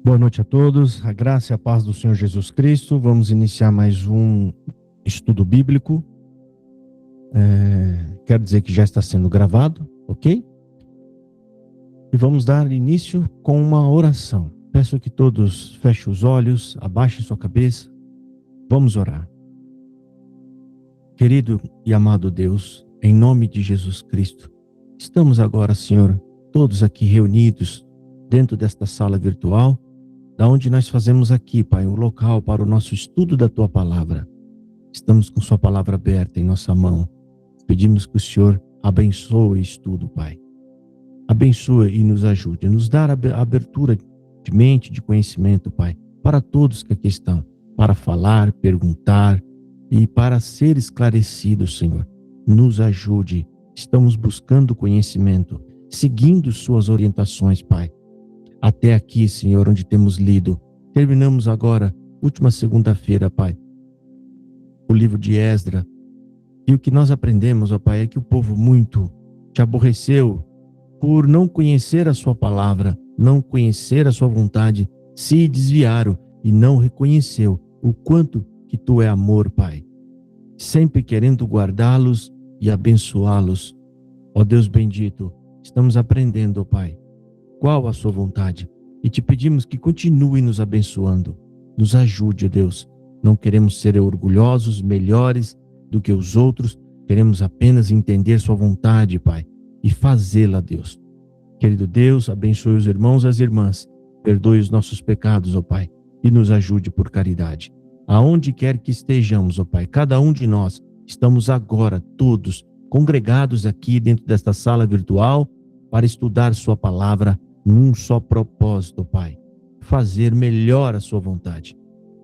Boa noite a todos, a graça e a paz do Senhor Jesus Cristo. Vamos iniciar mais um estudo bíblico. Quero dizer que já está sendo gravado, ok? E vamos dar início com uma oração. Peço que todos fechem os olhos, abaixem sua cabeça. Vamos orar. Querido e amado Deus, em nome de Jesus Cristo, estamos agora, Senhor, todos aqui reunidos dentro desta sala virtual, da onde nós fazemos aqui, Pai, um local para o nosso estudo da Tua Palavra. Estamos com Sua Palavra aberta em nossa mão. Pedimos que o Senhor abençoe o estudo, Pai. Abençoe e nos ajude a nos dar a abertura de mente, de conhecimento, Pai, para todos que aqui estão, para falar, perguntar e para ser esclarecidos, Senhor. Nos ajude. Estamos buscando conhecimento, seguindo Suas orientações, Pai. Até aqui, Senhor, onde temos lido. Terminamos agora, última segunda-feira, Pai, o livro de Esdras. E o que nós aprendemos, ó Pai, é que o povo muito te aborreceu por não conhecer a sua palavra, não conhecer a sua vontade, se desviaram e não reconheceu o quanto que Tu é amor, Pai. Sempre querendo guardá-los e abençoá-los. Ó Deus bendito, estamos aprendendo, ó Pai, qual a sua vontade, e te pedimos que continue nos abençoando. Nos ajude, ó Deus. Não queremos ser orgulhosos, melhores do que os outros, queremos apenas entender sua vontade, Pai, e fazê-la, Deus. Querido Deus, abençoe os irmãos e as irmãs, perdoe os nossos pecados, ó Pai, e nos ajude por caridade. Aonde quer que estejamos, ó Pai, cada um de nós, estamos agora todos congregados aqui dentro desta sala virtual para estudar sua palavra num só propósito, Pai, fazer melhor a sua vontade.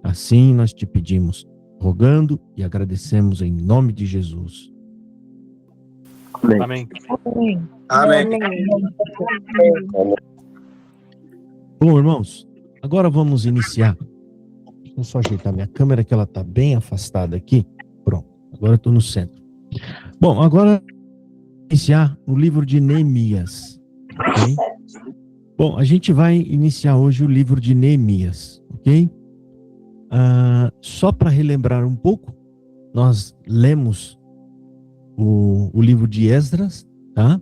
Assim nós te pedimos, rogando e agradecemos em nome de Jesus. Amém. Amém. Bom, irmãos, agora vamos iniciar. Deixa eu só ajeitar minha câmera, que ela está bem afastada aqui. Pronto, agora eu estou no centro. Bom, agora iniciar o livro de Neemias, ok? Bom, a gente vai iniciar hoje o livro de Neemias, ok? Só para relembrar um pouco, nós lemos o livro de Esdras, tá?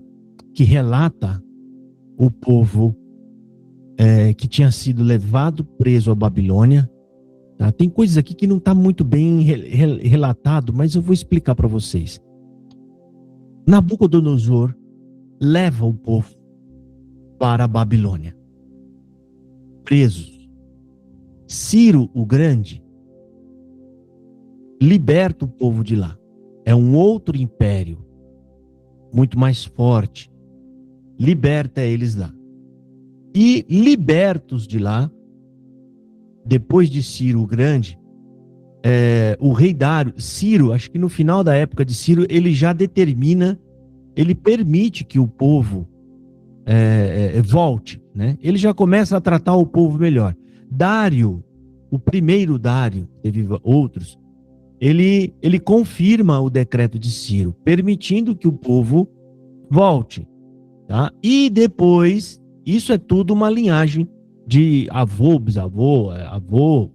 Que relata o povo que tinha sido levado preso à Babilônia. Tá? Tem coisas aqui que não está muito bem relatado, mas eu vou explicar para vocês. Nabucodonosor leva o povo para a Babilônia, presos. Ciro o Grande liberta o povo de lá. É um outro império, muito mais forte. Liberta eles lá. E libertos de lá, depois de Ciro o Grande, o rei Dário, Ciro, acho que no final da época de Ciro, ele já determina, ele permite que o povo volte, né? Ele já começa a tratar o povo melhor. Dário, o primeiro Dário, teve outros, ele confirma o decreto de Ciro, permitindo que o povo volte, tá? E depois, isso é tudo uma linhagem de avô, bisavô, avô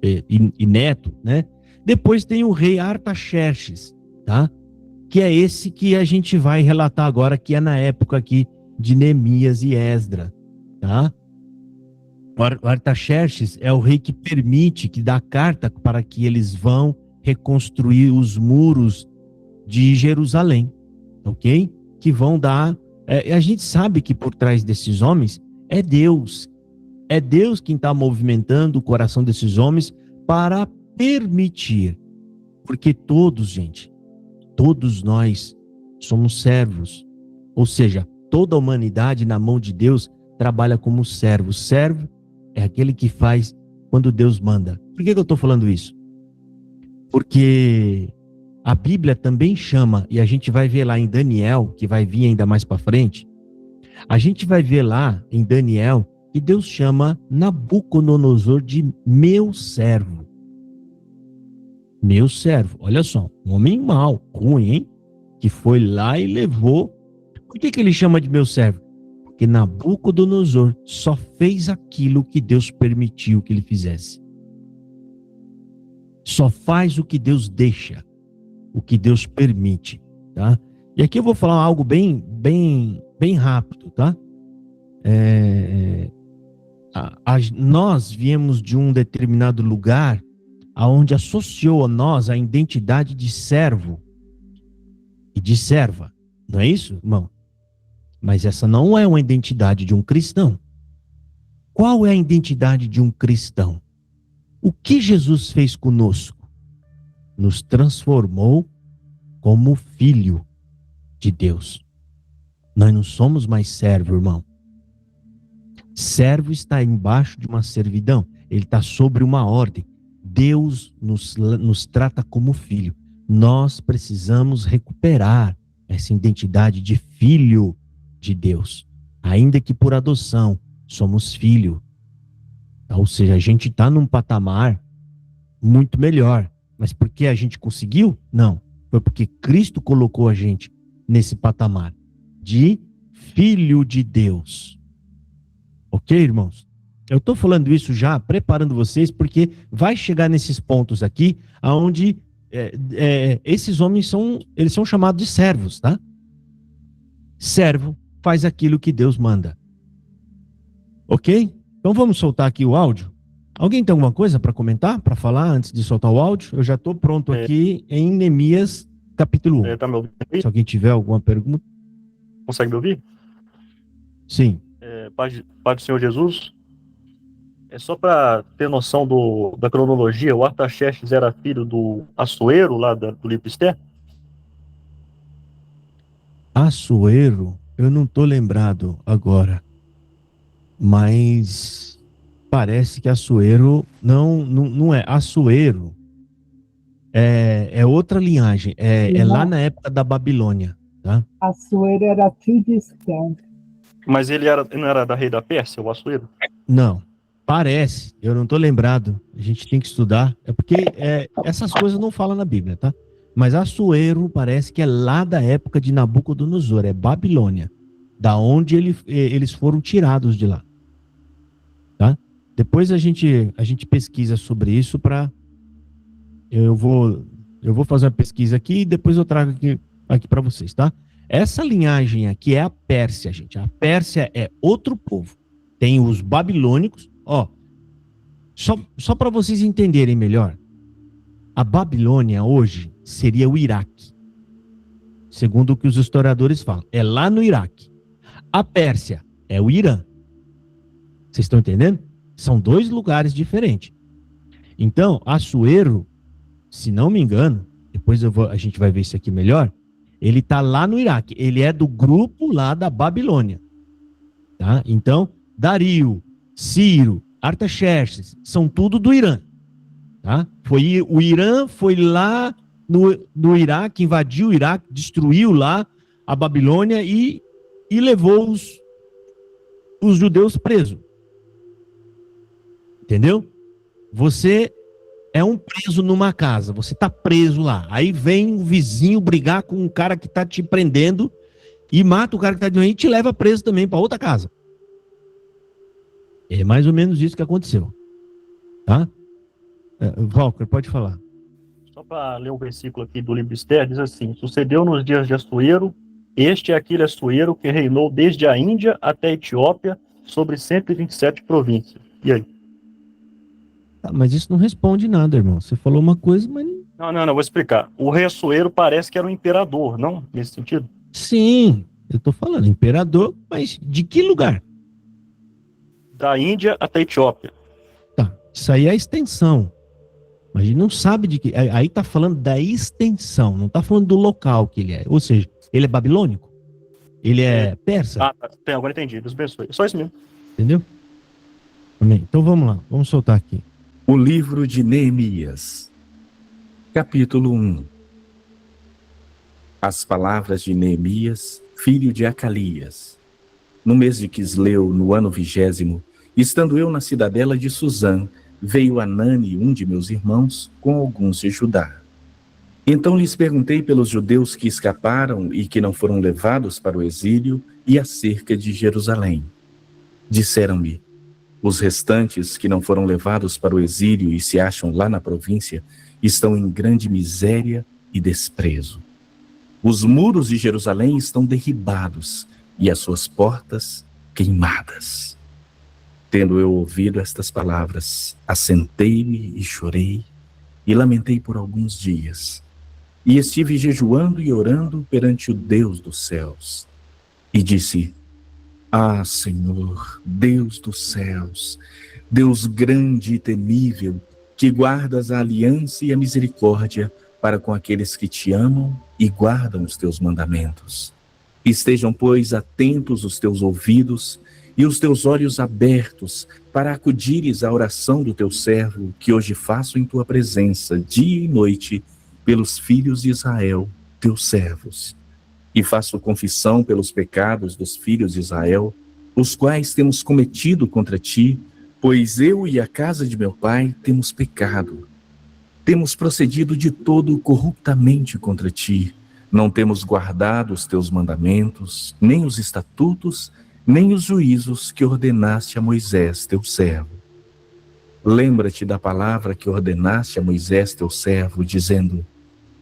e neto, né? Depois tem o rei Artaxerxes, tá? Que é esse que a gente vai relatar agora, que é na época aqui de Neemias e Esdras, tá? O Artaxerxes é o rei que permite, que dá carta para que eles vão reconstruir os muros de Jerusalém, ok? Que vão dar... a gente sabe que por trás desses homens é Deus. É Deus quem está movimentando o coração desses homens para permitir. Porque todos, gente, todos nós somos servos. Ou seja, toda a humanidade na mão de Deus trabalha como servo. Servo é aquele que faz quando Deus manda. Por que eu estou falando isso? Porque a Bíblia também chama, e a gente vai ver lá em Daniel, que vai vir ainda mais para frente, a gente vai ver lá em Daniel que Deus chama Nabucodonosor de meu servo. Meu servo, olha só, um homem mau, ruim, hein? Que foi lá e levou. Por que ele chama de meu servo? Porque Porque Nabucodonosor só fez aquilo que Deus permitiu que ele fizesse. Só faz o que Deus deixa, o que Deus permite, tá? E aqui eu vou falar algo bem rápido, tá? Nós viemos de um determinado lugar aonde associou a nós a identidade de servo e de serva, não é isso, irmão? Mas essa não é uma identidade de um cristão. Qual é a identidade de um cristão? O que Jesus fez conosco? Nos transformou como filho de Deus. Nós não somos mais servo, irmão. Servo está embaixo de uma servidão. Ele está sobre uma ordem. Deus nos trata como filho. Nós precisamos recuperar essa identidade de filho de Deus. Ainda que por adoção, somos filho. Ou seja, a gente está num patamar muito melhor. Mas porque a gente conseguiu? Não. Foi porque Cristo colocou a gente nesse patamar de filho de Deus. Ok, irmãos? Eu estou falando isso já, preparando vocês, porque vai chegar nesses pontos aqui, onde esses homens são chamados de servos, tá? Servo faz aquilo que Deus manda. Ok? Então vamos soltar aqui o áudio. Alguém tem alguma coisa para comentar, para falar antes de soltar o áudio? Eu já estou pronto aqui em Neemias capítulo 1. Tá me ouvindo aí? Se alguém tiver alguma pergunta. Consegue me ouvir? Sim. Paz do Senhor Jesus. É só para ter noção da cronologia, o Artaxerxes era filho do Assuero, lá do livro Esther? Assuero, eu não estou lembrado agora, mas parece que Assuero não é. Assuero é outra linhagem, é lá na época da Babilônia, tá? Assuero era filho de Esther. Mas ele não era da rei da Pérsia, o Assuero? Não, parece, eu não estou lembrado, a gente tem que estudar, porque essas coisas não falam na Bíblia, tá? Mas Assuero parece que é lá da época de Nabucodonosor, é Babilônia, da onde eles foram tirados de lá, tá? Depois a gente pesquisa sobre isso eu vou fazer uma pesquisa aqui e depois eu trago aqui para vocês, tá? Essa linhagem aqui é a Pérsia, gente. A Pérsia é outro povo. Tem os babilônicos, ó. Só para vocês entenderem melhor. A Babilônia hoje seria o Iraque. Segundo o que os historiadores falam. É lá no Iraque. A Pérsia é o Irã. Vocês estão entendendo? São dois lugares diferentes. Então, Assuero, se não me engano, depois a gente vai ver isso aqui melhor, ele está lá no Iraque. Ele é do grupo lá da Babilônia. Tá? Então, Dario, Ciro, Artaxerxes, são tudo do Irã. Tá? O Irã foi lá no Iraque, invadiu o Iraque, destruiu lá a Babilônia e levou os judeus presos. Entendeu? Você é um preso numa casa, você está preso lá. Aí vem o vizinho brigar com um cara que está te prendendo e mata o cara que está doente e te leva preso também para outra casa. É mais ou menos isso que aconteceu. Tá? Walker, pode falar. Só para ler um versículo aqui do livro Esther, diz assim: sucedeu nos dias de Assuero, este é aquele Assuero que reinou desde a Índia até a Etiópia sobre 127 províncias. E aí? Mas isso não responde nada, irmão. Você falou uma coisa, mas... Não, vou explicar. O rei Assuero parece que era um imperador, não? Nesse sentido? Sim, eu tô falando imperador, mas de que lugar? Da Índia até a Etiópia. Tá, isso aí é a extensão. Mas a gente não sabe de que... Aí tá falando da extensão, não tá falando do local que ele é. Ou seja, ele é babilônico? Ele é persa? Ah, tá, agora entendi. Deus abençoe. Só isso mesmo. Entendeu? Amém. Então vamos lá, vamos soltar aqui. O livro de Neemias, capítulo 1. As palavras de Neemias, filho de Acalias. No mês de Quisleu, no ano 20º, estando eu na cidadela de Suzã, veio Anani, um de meus irmãos, com alguns de Judá. Então lhes perguntei pelos judeus que escaparam e que não foram levados para o exílio e acerca de Jerusalém. Disseram-me: os restantes que não foram levados para o exílio e se acham lá na província estão em grande miséria e desprezo. Os muros de Jerusalém estão derribados e as suas portas queimadas. Tendo eu ouvido estas palavras, assentei-me e chorei e lamentei por alguns dias. E estive jejuando e orando perante o Deus dos céus. E disse: ah, Senhor, Deus dos céus, Deus grande e temível, que guardas a aliança e a misericórdia para com aqueles que te amam e guardam os teus mandamentos. Estejam, pois, atentos os teus ouvidos e os teus olhos abertos para acudires à oração do teu servo, que hoje faço em tua presença, dia e noite, pelos filhos de Israel, teus servos. E faço confissão pelos pecados dos filhos de Israel, os quais temos cometido contra ti, pois eu e a casa de meu pai temos pecado. Temos procedido de todo corruptamente contra ti, não temos guardado os teus mandamentos, nem os estatutos, nem os juízos que ordenaste a Moisés, teu servo. Lembra-te da palavra que ordenaste a Moisés, teu servo, dizendo: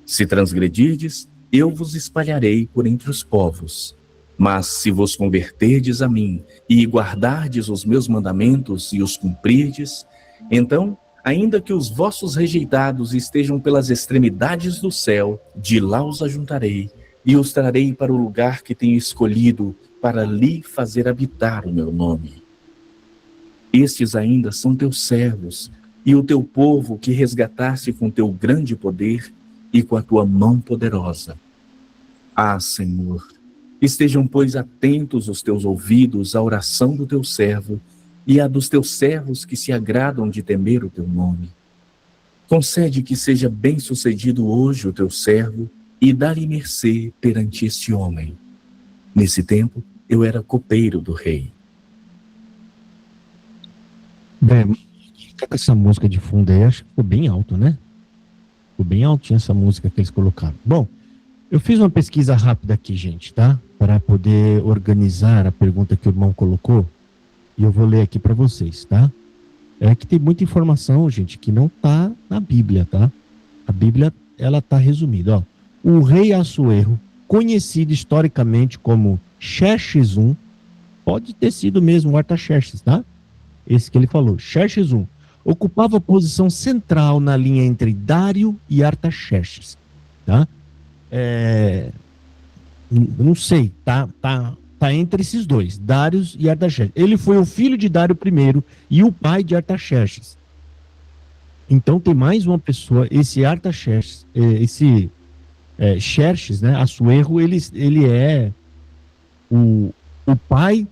se transgredirdes, eu vos espalharei por entre os povos. Mas se vos converterdes a mim e guardardes os meus mandamentos e os cumprirdes, então, ainda que os vossos rejeitados estejam pelas extremidades do céu, de lá os ajuntarei e os trarei para o lugar que tenho escolhido para lhe fazer habitar o meu nome. Estes ainda são teus servos e o teu povo que resgataste com teu grande poder e com a tua mão poderosa. Ah, Senhor, estejam, pois, atentos os teus ouvidos à oração do teu servo e à dos teus servos que se agradam de temer o teu nome. Concede que seja bem-sucedido hoje o teu servo e dá-lhe mercê perante este homem. Nesse tempo, eu era copeiro do rei. Bem, tá com essa música de fundo aí, acho que ficou bem alto, né? Ficou bem altinha essa música que eles colocaram. Bom, eu fiz uma pesquisa rápida aqui, gente, tá? Para poder organizar a pergunta que o irmão colocou. E eu vou ler aqui para vocês, tá? É que tem muita informação, gente, que não tá na Bíblia, tá? A Bíblia, ela tá resumida, ó. O rei Assuero, conhecido historicamente como Xerxes I, pode ter sido mesmo o Artaxerxes, tá? Esse que ele falou, Xerxes I, ocupava a posição central na linha entre Dário e Artaxerxes, tá? Não sei, tá entre esses dois, Dário e Artaxerxes. Ele foi o filho de Dário I e o pai de Artaxerxes. Então tem mais uma pessoa, esse Artaxerxes, Xerxes, né, Assuero, ele é o pai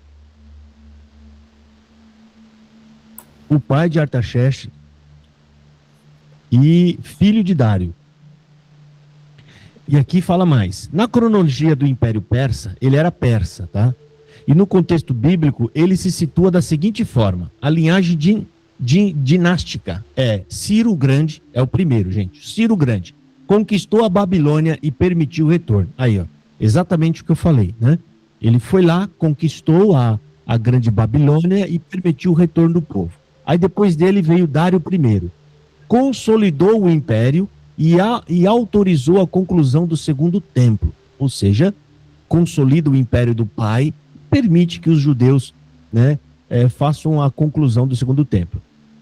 de Artaxerxes e filho de Dário. E aqui fala mais. Na cronologia do Império Persa, ele era persa, tá? E no contexto bíblico, ele se situa da seguinte forma. A linhagem dinástica é Ciro o Grande, é o primeiro, gente. Ciro o Grande conquistou a Babilônia e permitiu o retorno. Aí, ó, exatamente o que eu falei, né? Ele foi lá, conquistou a grande Babilônia e permitiu o retorno do povo. Aí depois dele veio Dário I. Consolidou o império e autorizou a conclusão do segundo templo, ou seja, consolida o império do pai, permite que os judeus, né, façam a conclusão do segundo templo.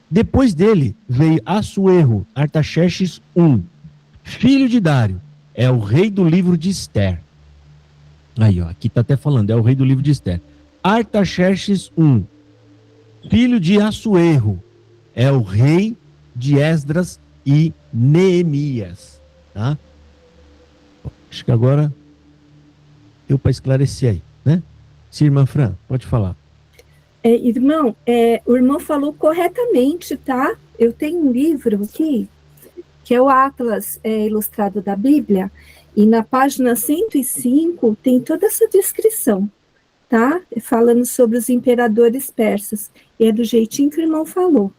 Depois dele veio Assuero, Artaxerxes I, filho de Dário, é o rei do livro de Esther. Aí, ó, aqui está até falando, é o rei do livro de Esther. Artaxerxes I, filho de Assuero, é o rei de Esdras e Neemias, tá? Acho que agora deu para esclarecer aí, né? Sim, irmã Fran, pode falar. Irmão, o irmão falou corretamente, tá? Eu tenho um livro aqui, que é o Atlas Ilustrado da Bíblia, e na página 105 tem toda essa descrição, tá? Falando sobre os imperadores persas, e é do jeitinho que o irmão falou,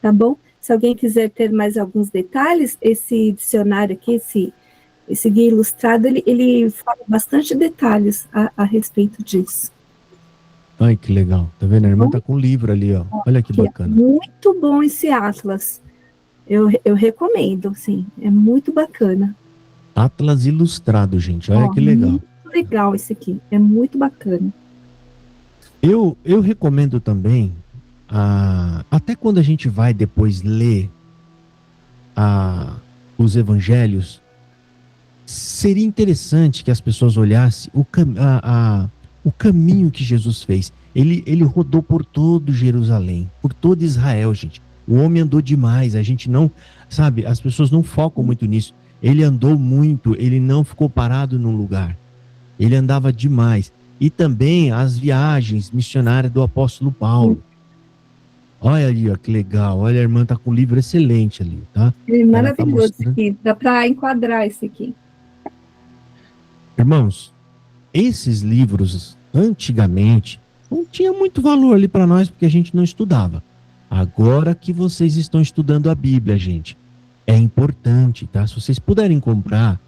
tá bom? Se alguém quiser ter mais alguns detalhes, esse dicionário aqui, esse Esse Guia Ilustrado, ele fala bastante detalhes a respeito disso. Ai, que legal. Tá vendo? A irmã tá com um livro ali, ó. Olha que bacana. Muito bom esse Atlas. Eu recomendo, sim. É muito bacana. Atlas Ilustrado, gente. Olha que legal. Muito legal esse aqui. É muito bacana. Eu recomendo também, até quando a gente vai depois ler os evangelhos, seria interessante que as pessoas olhassem o caminho que Jesus fez. Ele rodou por todo Jerusalém, por todo Israel, gente. O homem andou demais, a gente não, sabe, as pessoas não focam muito nisso. Ele andou muito, ele não ficou parado num lugar. Ele andava demais. E também as viagens missionárias do apóstolo Paulo. Olha ali, ó, que legal. Olha, a irmã tá com um livro excelente ali, tá? É maravilhoso tá esse aqui. Dá para enquadrar esse aqui. Irmãos, esses livros, antigamente, não tinha muito valor ali para nós, porque a gente não estudava. Agora que vocês estão estudando a Bíblia, gente, é importante, tá? Se vocês puderem comprar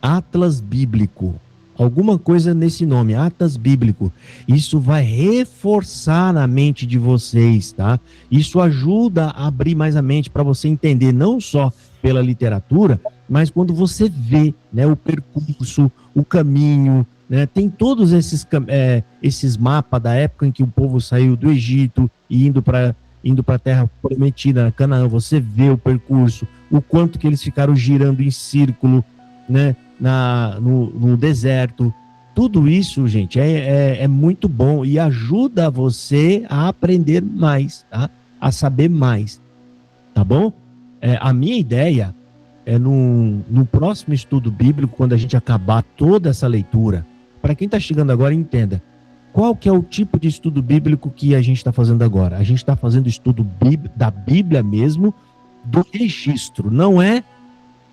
Atlas Bíblico, alguma coisa nesse nome, Atlas Bíblico, isso vai reforçar na mente de vocês, tá? Isso ajuda a abrir mais a mente para você entender não só pela literatura, mas quando você vê, né, o percurso, o caminho, né, tem todos esses mapas da época em que o povo saiu do Egito e indo para a terra prometida, Canaã. Você vê o percurso, o quanto que eles ficaram girando em círculo, né, no deserto. Tudo isso, gente, é muito bom e ajuda você a aprender mais, tá? A saber mais, tá bom? A minha ideia é no próximo estudo bíblico, quando a gente acabar toda essa leitura, para quem está chegando agora, entenda qual que é o tipo de estudo bíblico que a gente está fazendo agora. A gente está fazendo estudo da Bíblia mesmo, do registro, não é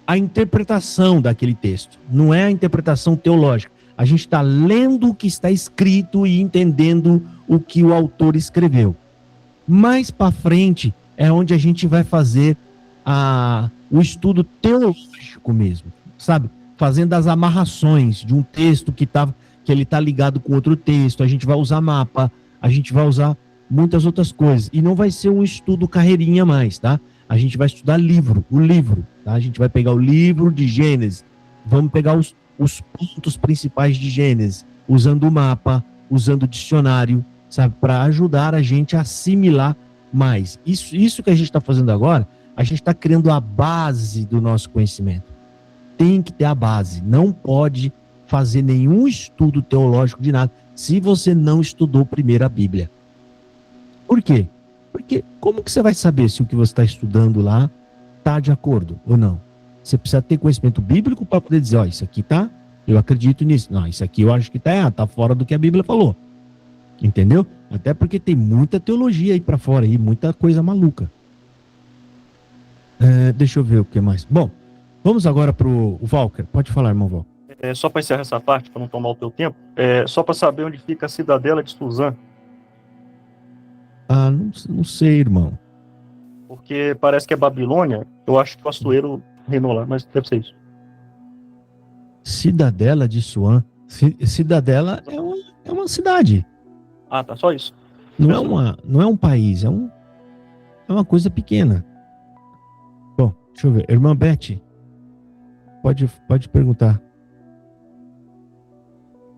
a interpretação daquele texto, não é a interpretação teológica. A gente está lendo o que está escrito e entendendo o que o autor escreveu. Mais para frente é onde a gente vai fazer o estudo teológico mesmo, sabe? Fazendo as amarrações de um texto que ele está ligado com outro texto. A gente vai usar mapa, a gente vai usar muitas outras coisas. E não vai ser um estudo carreirinha mais, tá? A gente vai estudar o livro, tá? A gente vai pegar o livro de Gênesis, vamos pegar os pontos principais de Gênesis, usando o mapa, usando o dicionário, sabe? Para ajudar a gente a assimilar mais. Isso que a gente está fazendo agora, a gente está criando a base do nosso conhecimento. Tem que ter a base. Não pode fazer nenhum estudo teológico de nada se você não estudou primeiro a Bíblia. Por quê? Porque como que você vai saber se o que você está estudando lá está de acordo ou não? Você precisa ter conhecimento bíblico para poder dizer, ó, isso aqui tá, eu acredito nisso. Não, isso aqui eu acho que tá errado, tá fora do que a Bíblia falou. Entendeu? Até porque tem muita teologia aí para fora, aí, muita coisa maluca. Deixa eu ver o que mais. Bom, vamos agora pro Walker. Pode falar, irmão Walker. Só para encerrar essa parte, para não tomar o teu tempo, só para saber onde fica a cidadela de Suzã. Não sei, irmão. Porque parece que é Babilônia. Eu acho que o Assuero reinou lá, mas deve ser isso. Cidadela de Suã. Cidadela é uma cidade. Ah, tá, só isso. Não é um país, é uma coisa pequena. Bom, deixa eu ver. Irmã Beth, pode perguntar.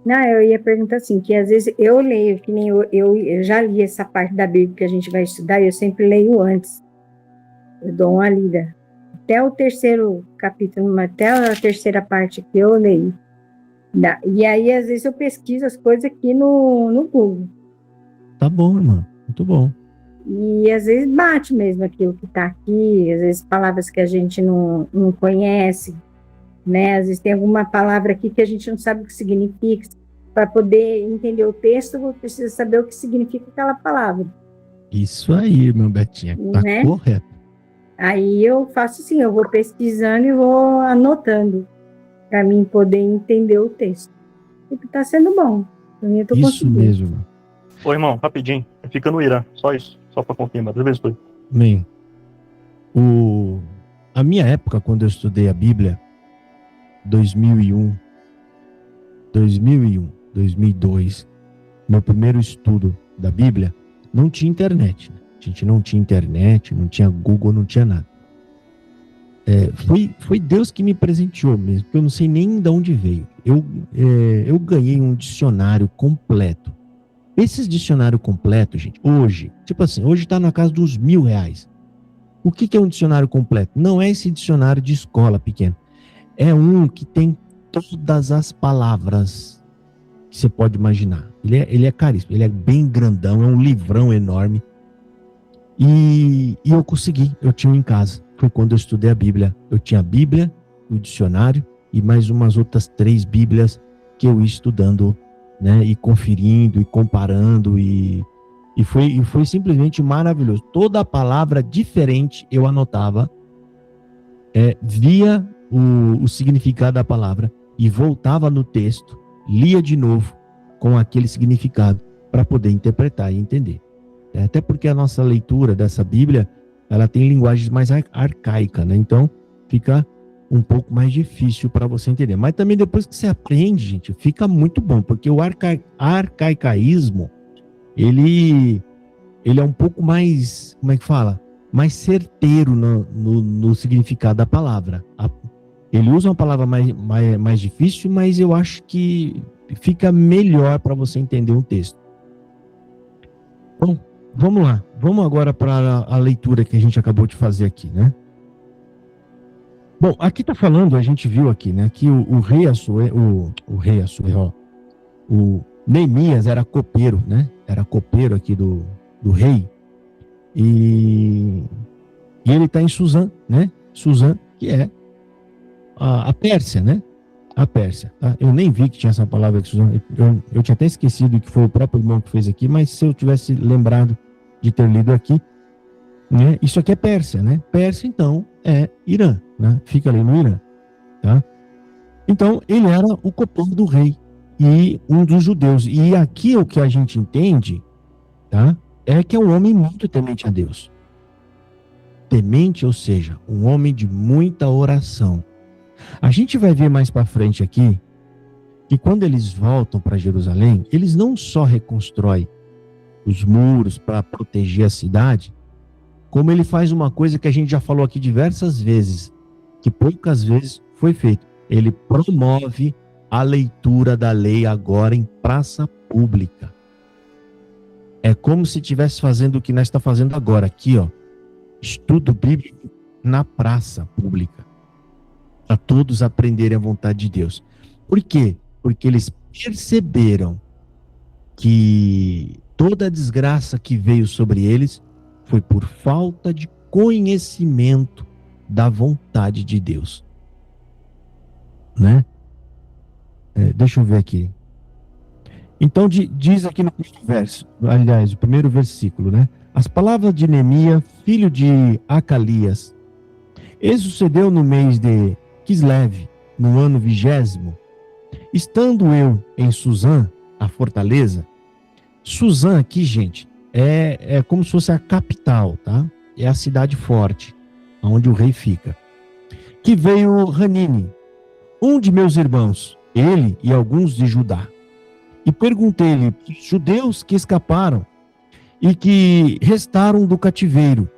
Não, eu ia perguntar assim, que às vezes eu leio, que nem eu já li essa parte da Bíblia que a gente vai estudar, e eu sempre leio antes. Eu dou uma lida. Até o terceiro capítulo, até a terceira parte que eu leio. E aí, às vezes, eu pesquiso as coisas aqui no Google. Tá bom, irmã. Muito bom. E às vezes bate mesmo aquilo que está aqui, às vezes palavras que a gente não conhece, né? Às vezes tem alguma palavra aqui que a gente não sabe o que significa. Para poder entender o texto, você precisa saber o que significa aquela palavra. Isso aí, irmã Betinha. Tá, né? Correto. Aí eu faço assim, eu vou pesquisando e vou anotando para mim poder entender o texto. E está sendo bom. Eu tô isso mesmo, irmão. Ô, irmão, rapidinho. Fica no Irã. Só isso. Só para confirmar. Bem, a minha época, quando eu estudei a Bíblia, 2001, 2002, meu primeiro estudo da Bíblia, não tinha internet. Né? A gente não tinha internet, não tinha Google, não tinha nada. Foi Deus que me presenteou mesmo, porque eu não sei nem de onde veio. Eu ganhei um dicionário completo. Esses dicionários completos, gente, hoje, tipo assim, hoje tá na casa dos R$1.000. O que é um dicionário completo? Não é esse dicionário de escola pequeno. É um que tem todas as palavras que você pode imaginar. Ele é caríssimo, ele é bem grandão, é um livrão enorme. E eu consegui, eu tinha um em casa. Foi quando eu estudei a Bíblia. Eu tinha a Bíblia, o dicionário e mais umas outras 3 Bíblias que eu ia estudando, né? E conferindo e comparando e foi simplesmente maravilhoso. Toda palavra diferente eu anotava, via o significado da palavra e voltava no texto, lia de novo com aquele significado para poder interpretar e entender. Até porque a nossa leitura dessa Bíblia, ela tem linguagem mais arcaica, né? Então fica um pouco mais difícil para você entender. Mas também depois que você aprende, gente, fica muito bom, porque o arcaicaísmo, ele é um pouco mais, como é que fala? Mais certeiro no significado da palavra. Ele usa uma palavra mais difícil, mas eu acho que fica melhor para você entender um texto. Bom, vamos lá. Vamos agora para a leitura que a gente acabou de fazer aqui, né? Bom, aqui está falando, a gente viu aqui, né, que o rei Assuero, o Neemias era copeiro, né? Era copeiro aqui do rei. E ele está em Suzã, né? Suzã, que é a Pérsia, né? A Pérsia. Tá? Eu nem vi que tinha essa palavra aqui, Suzã. Eu tinha até esquecido que foi o próprio irmão que fez aqui, mas se eu tivesse lembrado de ter lido aqui, né? Isso aqui é Pérsia, né? Pérsia, então, é Irã, né? Fica ali no Irã, tá? Então, ele era o copeiro do rei e um dos judeus. E aqui o que a gente entende, tá? É que é um homem muito temente a Deus. Temente, ou seja, um homem de muita oração. A gente vai ver mais para frente aqui que quando eles voltam para Jerusalém, eles não só reconstroem os muros para proteger a cidade, como ele faz uma coisa que a gente já falou aqui diversas vezes, que poucas vezes foi feito. Ele promove a leitura da lei agora em praça pública. É como se estivesse fazendo o que nós estamos fazendo agora, aqui, ó, estudo bíblico na praça pública, para todos aprenderem a vontade de Deus. Por quê? Porque eles perceberam que toda a desgraça que veio sobre eles foi por falta de conhecimento da vontade de Deus, né? Deixa eu ver aqui. Então diz aqui no primeiro verso, aliás, o primeiro versículo, né? As palavras de Neemias, filho de Acalias. Isso sucedeu no mês de Quislev, no ano 20º, estando eu em Suzã, a fortaleza. Suzã aqui, gente, é como se fosse a capital, tá? É a cidade forte, onde o rei fica. Que veio Hanine, um de meus irmãos, ele e alguns de Judá. E perguntei-lhe, judeus que escaparam e que restaram do cativeiro,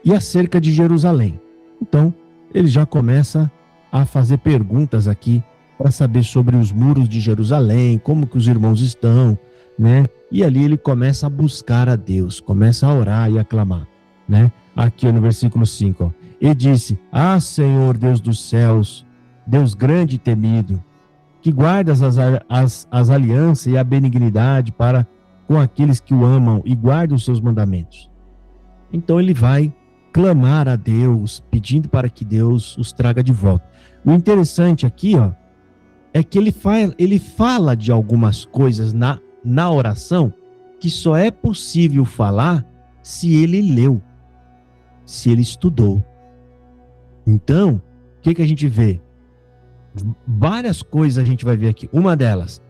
e acerca de Jerusalém. Então, ele já começa a fazer perguntas aqui para saber sobre os muros de Jerusalém, como que os irmãos estão, né? E ali ele começa a buscar a Deus, começa a orar e a clamar, né? Aqui no versículo 5, ó. E disse, Senhor Deus dos céus, Deus grande e temido, que guardas as alianças e a benignidade para com aqueles que o amam e guardam os seus mandamentos. Então ele vai clamar a Deus, pedindo para que Deus os traga de volta. O interessante aqui, ó, é que ele fala de algumas coisas na oração que só é possível falar se ele leu, se ele estudou. Então, o que a gente vê? Várias coisas a gente vai ver aqui. Uma delas,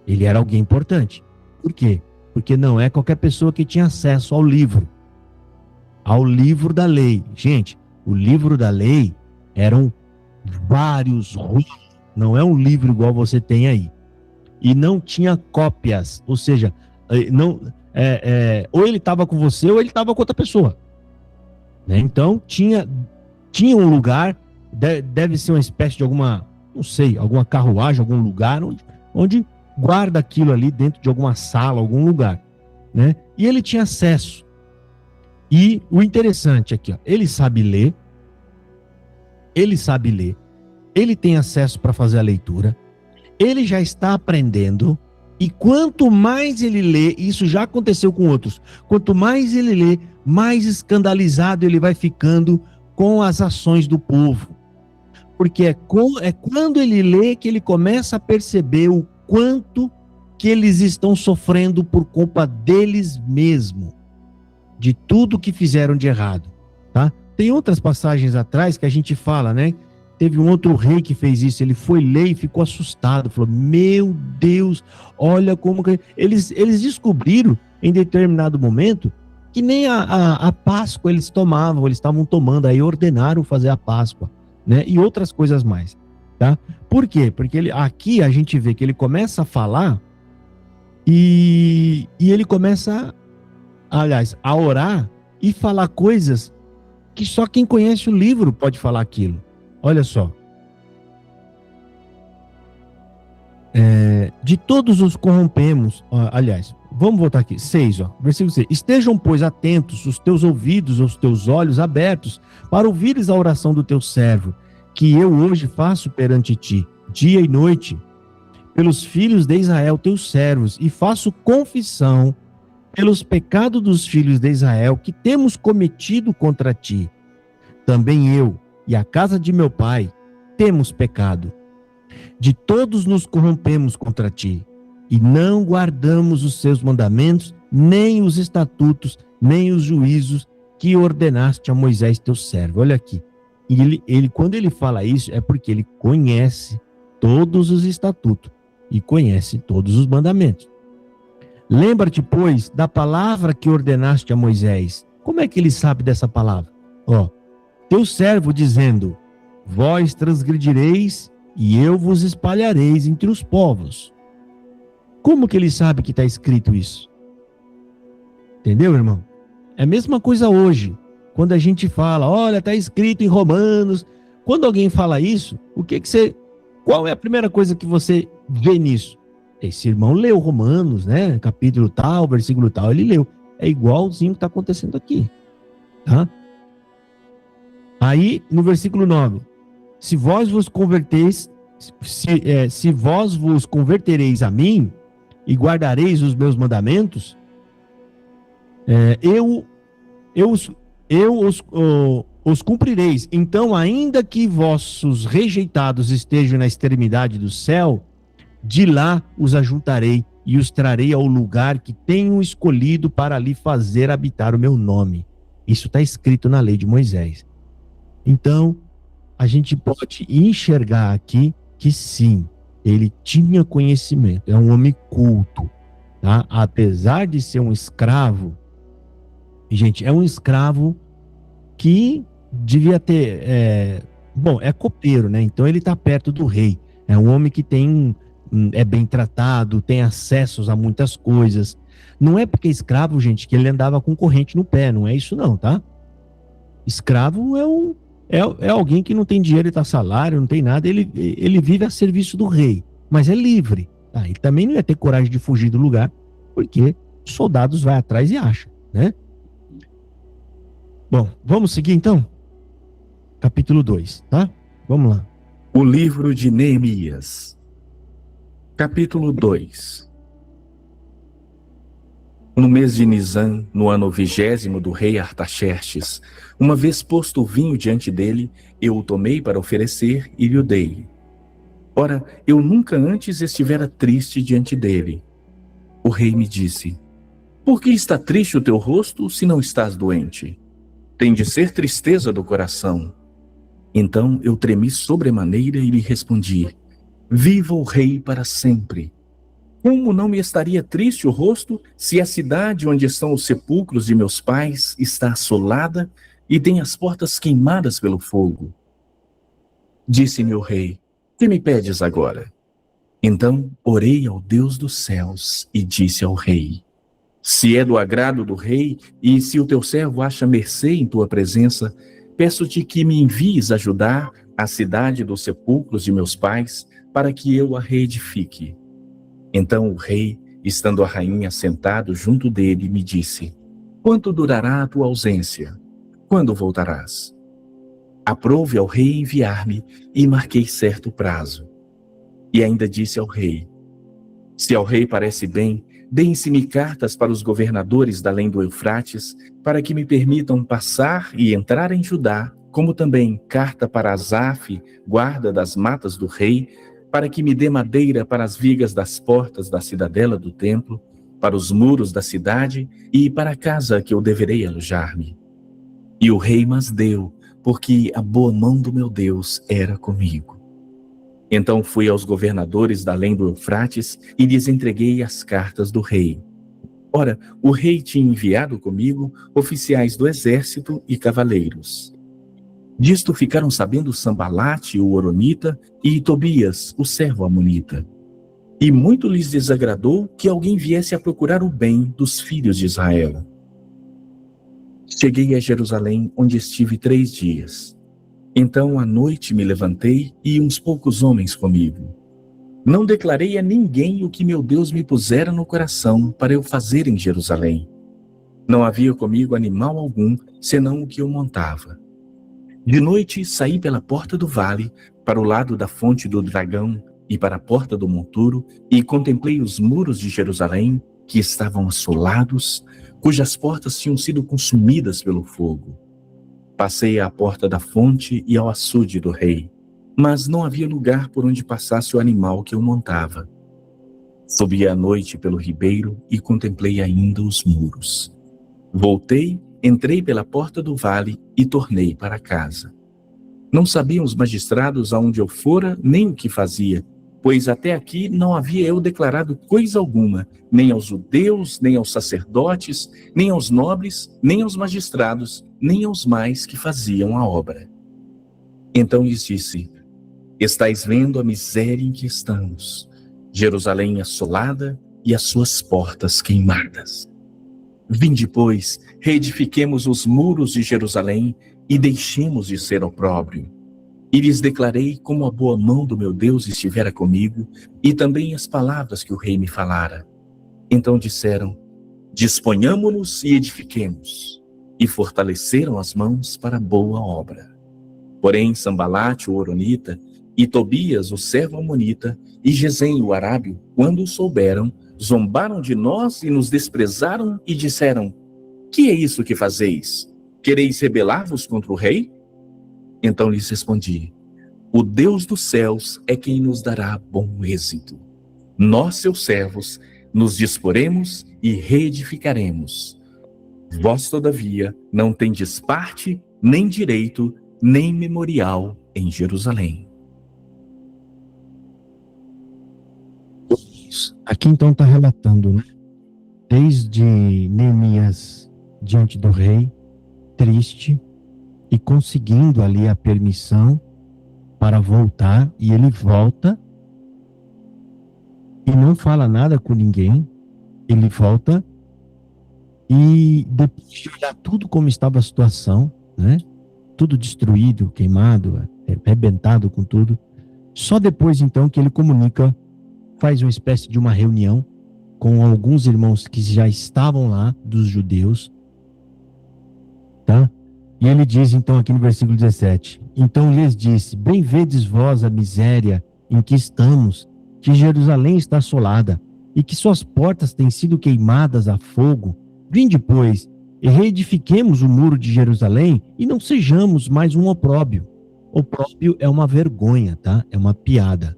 ele era alguém importante. Por quê? Porque não é qualquer pessoa que tinha acesso ao livro da lei. Gente, o livro da lei eram vários rumos. Não é um livro igual você tem aí. E não tinha cópias, ou seja, ou ele estava com você ou ele estava com outra pessoa. Né? Então, tinha um lugar, deve ser uma espécie de alguma, não sei, alguma carruagem, algum lugar onde guarda aquilo ali dentro de alguma sala, algum lugar. Né? E ele tinha acesso. E o interessante aqui, ó, ele sabe ler, ele tem acesso para fazer a leitura, ele já está aprendendo, e quanto mais ele lê, isso já aconteceu com outros, quanto mais ele lê, mais escandalizado ele vai ficando com as ações do povo. Porque é quando ele lê que ele começa a perceber o quanto que eles estão sofrendo por culpa deles mesmos, de tudo que fizeram de errado, tá? Tem outras passagens atrás que a gente fala, né? Teve um outro rei que fez isso, ele foi ler e ficou assustado, falou, meu Deus, olha como que... Eles descobriram em determinado momento que nem a Páscoa eles estavam tomando, aí ordenaram fazer a Páscoa, né? E outras coisas mais, tá? Por quê? Porque aqui a gente vê que ele começa a falar e ele começa, aliás, a orar e falar coisas que só quem conhece o livro pode falar aquilo. Olha só. De todos os corrompemos, aliás, vamos voltar aqui, 6, versículo 6. Estejam, pois, atentos os teus ouvidos, os teus olhos abertos, para ouvires a oração do teu servo, que eu hoje faço perante ti, dia e noite, pelos filhos de Israel, teus servos, e faço confissão pelos pecados dos filhos de Israel que temos cometido contra ti. Também eu e a casa de meu pai temos pecado. De todos nos corrompemos contra ti, e não guardamos os seus mandamentos, nem os estatutos, nem os juízos que ordenaste a Moisés teu servo. Olha aqui. E ele quando ele fala isso, é porque ele conhece todos os estatutos e conhece todos os mandamentos. Lembra-te, pois, da palavra que ordenaste a Moisés. Como é que ele sabe dessa palavra? Teu servo dizendo, vós transgredireis e eu vos espalhareis entre os povos. Como que ele sabe que está escrito isso? Entendeu, irmão? É a mesma coisa hoje. Quando a gente fala, olha, está escrito em Romanos. Quando alguém fala isso, qual é a primeira coisa que você vê nisso? Esse irmão leu Romanos, né? Capítulo tal, versículo tal, ele leu. É igualzinho que está acontecendo aqui. Tá? Aí, no versículo 9, se vós vos convertereis a mim e guardareis os meus mandamentos, eu os cumprireis. Então, ainda que vossos rejeitados estejam na extremidade do céu, de lá os ajuntarei e os trarei ao lugar que tenho escolhido para ali fazer habitar o meu nome. Isso está escrito na lei de Moisés. Então, a gente pode enxergar aqui que sim, ele tinha conhecimento, é um homem culto, tá? Apesar de ser um escravo, gente, é um escravo que devia ter, é copeiro, né? Então ele está perto do rei, é um homem que é bem tratado, tem acessos a muitas coisas. Não é porque escravo, gente, que ele andava com corrente no pé, não é isso não, tá? Escravo é alguém que não tem dinheiro e tá salário, não tem nada, ele vive a serviço do rei, mas é livre. Tá? Ele também não ia ter coragem de fugir do lugar, porque os soldados vai atrás e acham, né? Bom, vamos seguir então? Capítulo 2, tá? Vamos lá. O livro de Neemias. Capítulo 2. No mês de Nisan, no ano 20º do rei Artaxerxes, uma vez posto o vinho diante dele, eu o tomei para oferecer e lhe o dei. Ora, eu nunca antes estivera triste diante dele. O rei me disse, por que está triste o teu rosto, se não estás doente? Tem de ser tristeza do coração. Então eu tremi sobremaneira e lhe respondi, viva o rei para sempre. Como não me estaria triste o rosto, se a cidade onde estão os sepulcros de meus pais está assolada e tem as portas queimadas pelo fogo? Disse-me o rei: que me pedes agora? Então orei ao Deus dos céus e disse ao rei: se é do agrado do rei e se o teu servo acha mercê em tua presença, peço-te que me envies ajudar a cidade dos sepulcros de meus pais, para que eu a reedifique. Então o rei, estando a rainha sentado junto dele, me disse: quanto durará a tua ausência? Quando voltarás? Aprouve ao rei enviar-me, e marquei certo prazo. E ainda disse ao rei: se ao rei parece bem, deem-se-me cartas para os governadores da além do Eufrates, para que me permitam passar e entrar em Judá, como também carta para Asaf, guarda das matas do rei, para que me dê madeira para as vigas das portas da cidadela do templo, para os muros da cidade e para a casa que eu deverei alojar-me. E o rei mas deu, porque a boa mão do meu Deus era comigo. Então fui aos governadores da além do Eufrates e lhes entreguei as cartas do rei. Ora, o rei tinha enviado comigo oficiais do exército e cavaleiros. Disto ficaram sabendo Sambalate, o horonita, e Tobias, o servo amonita. E muito lhes desagradou que alguém viesse a procurar o bem dos filhos de Israel. Cheguei a Jerusalém, onde estive 3 dias. Então à noite me levantei e uns poucos homens comigo. Não declarei a ninguém o que meu Deus me pusera no coração para eu fazer em Jerusalém. Não havia comigo animal algum, senão o que eu montava. De noite saí pela porta do vale, para o lado da fonte do dragão e para a porta do monturo, e contemplei os muros de Jerusalém, que estavam assolados, cujas portas tinham sido consumidas pelo fogo. Passei à porta da fonte e ao açude do rei, mas não havia lugar por onde passasse o animal que eu montava. Subi à noite pelo ribeiro e contemplei ainda os muros. Voltei, entrei pela porta do vale e tornei para casa. Não sabiam os magistrados aonde eu fora, nem o que fazia, pois até aqui não havia eu declarado coisa alguma, nem aos judeus, nem aos sacerdotes, nem aos nobres, nem aos magistrados, nem aos mais que faziam a obra. Então lhes disse: estais vendo a miséria em que estamos, Jerusalém assolada e as suas portas queimadas. Vinde, pois, reedifiquemos os muros de Jerusalém e deixemos de ser opróbrio. E lhes declarei como a boa mão do meu Deus estivera comigo, e também as palavras que o rei me falara. Então disseram: disponhamo-nos e edifiquemos. E fortaleceram as mãos para a boa obra. Porém, Sambalate, o horonita, e Tobias, o servo amonita, e Gesem, o arábio, quando o souberam, zombaram de nós e nos desprezaram e disseram: que é isso que fazeis? Quereis rebelar-vos contra o rei? Então lhes respondi: o Deus dos céus é quem nos dará bom êxito. Nós, seus servos, nos disporemos e reedificaremos. Vós, todavia, não tendes parte, nem direito, nem memorial em Jerusalém. Aqui então está relatando, né? Desde Neemias diante do rei, triste, e conseguindo ali a permissão para voltar, e ele volta e não fala nada com ninguém. Ele volta e depois de olhar tudo como estava a situação, né? Tudo destruído, queimado, arrebentado com tudo, só depois então que ele comunica, faz uma espécie de uma reunião com alguns irmãos que já estavam lá, dos judeus, tá? E ele diz então aqui no versículo 17: então lhes disse: bem vedes vós a miséria em que estamos, que Jerusalém está assolada, e que suas portas têm sido queimadas a fogo. Vinde, pois, e reedifiquemos o muro de Jerusalém, e não sejamos mais um opróbrio. Opróbrio é uma vergonha, tá? É uma piada,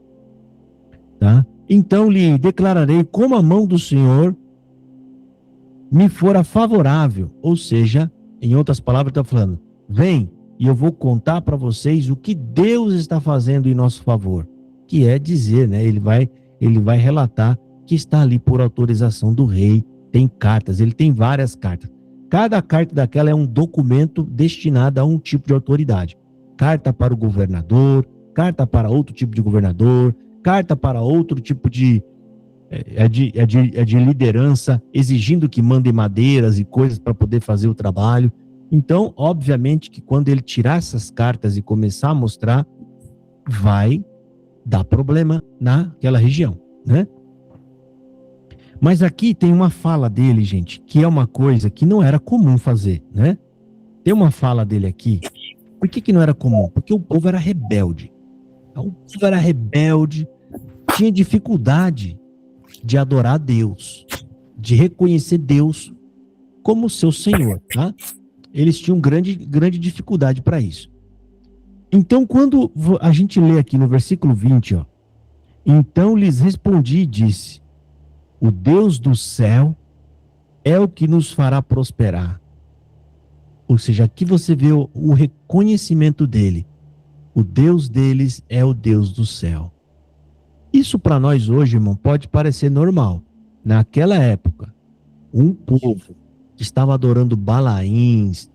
tá? Então lhe declararei como a mão do Senhor me fora favorável. Ou seja, em outras palavras, está falando: vem e eu vou contar para vocês o que Deus está fazendo em nosso favor. Que é dizer, né? Ele vai relatar que está ali por autorização do rei. Tem cartas, ele tem várias cartas. Cada carta daquela é um documento destinado a um tipo de autoridade. Carta para o governador, carta para outro tipo de governador, carta para outro tipo de liderança, exigindo que mandem madeiras e coisas para poder fazer o trabalho. Então, obviamente que quando ele tirar essas cartas e começar a mostrar, vai dar problema naquela região, né? Mas aqui tem uma fala dele, gente, que é uma coisa que não era comum fazer, né? Tem uma fala dele aqui. Por que não era comum? Porque o povo era rebelde. O povo era rebelde, tinha dificuldade de adorar Deus, de reconhecer Deus como seu Senhor, tá? Eles tinham grande dificuldade para isso. Então, quando a gente lê aqui no versículo 20, ó, então lhes respondi e disse: o Deus do céu é o que nos fará prosperar. Ou seja, aqui você vê o reconhecimento dele. O Deus deles é o Deus do céu. Isso para nós hoje, irmão, pode parecer normal. Naquela época, um povo que estava adorando Balaíns,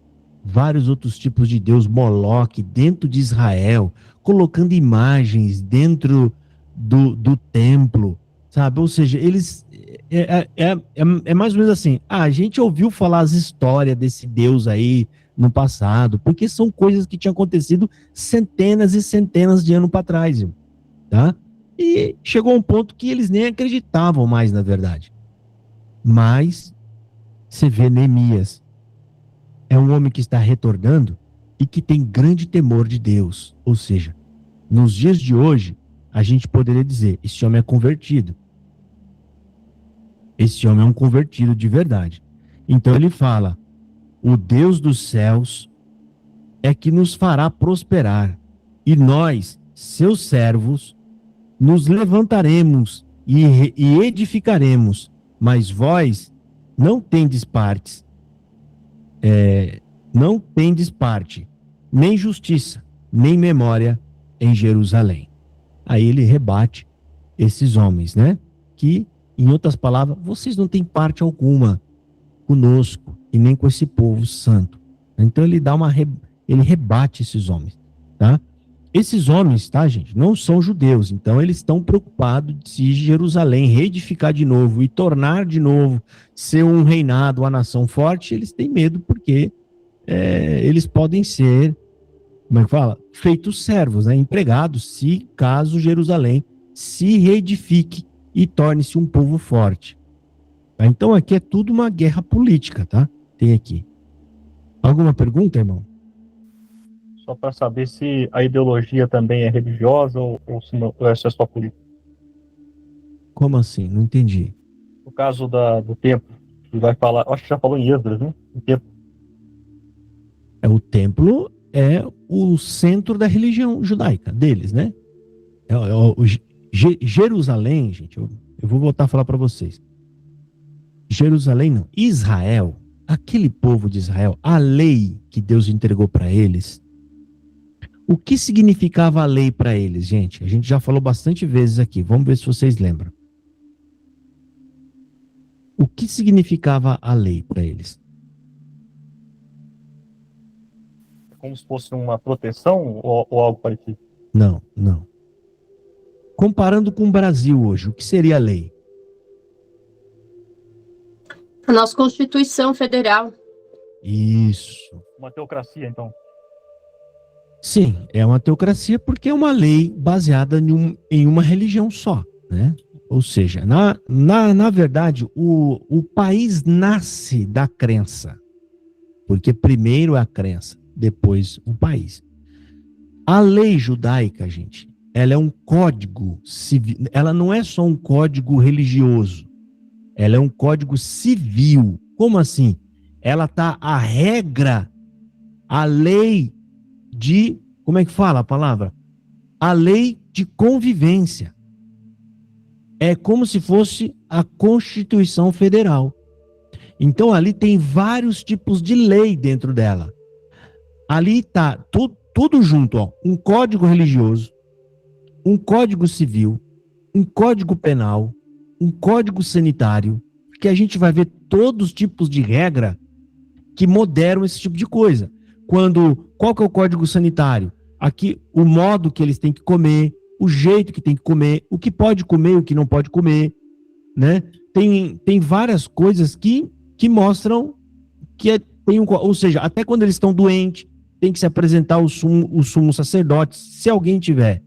vários outros tipos de Deus, Moloque, dentro de Israel, colocando imagens dentro do templo, sabe? Ou seja, eles... É mais ou menos assim, a gente ouviu falar as histórias desse Deus aí no passado, porque são coisas que tinham acontecido centenas e centenas de anos para trás, tá? E chegou um ponto que eles nem acreditavam mais, na verdade. Mas você vê Neemias, é um homem que está retornando e que tem grande temor de Deus. Ou seja, nos dias de hoje, a gente poderia dizer, esse homem é convertido. Esse homem é um convertido de verdade. Então ele fala, o Deus dos céus é que nos fará prosperar, e nós, seus servos, nos levantaremos e edificaremos, mas vós não tendes partes, não tendes parte, nem justiça, nem memória em Jerusalém. Aí ele rebate esses homens, né? Que, em outras palavras, vocês não têm parte alguma conosco e nem com esse povo santo. Então ele ele rebate esses homens, tá? Esses homens, tá, gente, não são judeus, então eles estão preocupados de se Jerusalém reedificar de novo e tornar de novo ser um reinado, uma nação forte. Eles têm medo porque eles podem ser, como é que fala? Feitos servos, né? Empregados, se caso Jerusalém se reedifique e torne-se um povo forte. Tá? Então aqui é tudo uma guerra política, tá? Tem aqui. Alguma pergunta, irmão? Só para saber se a ideologia também é religiosa ou se não, ou é só política. Como assim? Não entendi. No caso do templo, que vai falar, acho que já falou em Esdras, né? O templo. O templo é o centro da religião judaica deles, né? Jerusalém, gente, eu vou voltar a falar para vocês. Jerusalém não. Israel, aquele povo de Israel, a lei que Deus entregou para eles. O que significava a lei para eles, gente? A gente já falou bastante vezes aqui. Vamos ver se vocês lembram. O que significava a lei para eles? Como se fosse uma proteção ou algo parecido? Não. Comparando com o Brasil hoje, o que seria a lei? A nossa Constituição Federal. Isso. Uma teocracia, então. Sim, é uma teocracia porque é uma lei baseada em uma religião só, né? Ou seja, na verdade, o país nasce da crença, porque primeiro é a crença, depois o país. A lei judaica, gente, ela é um código civil, ela não é só um código religioso, ela é um código civil. Como assim? Ela tá a regra, a lei de, como é que fala a palavra? A lei de convivência. É como se fosse a Constituição Federal. Então ali tem vários tipos de lei dentro dela. Ali tá tudo junto, ó. Um código religioso, um código civil, um código penal, um código sanitário, que a gente vai ver todos os tipos de regra que moderam esse tipo de coisa. Qual que é o código sanitário? aqui o modo que eles têm que comer, o jeito que tem que comer, o que pode comer, o que não pode comer, né? Tem várias coisas que mostram que ou seja, até quando eles estão doentes, tem que se apresentar o sumo sacerdote. Se alguém tiver,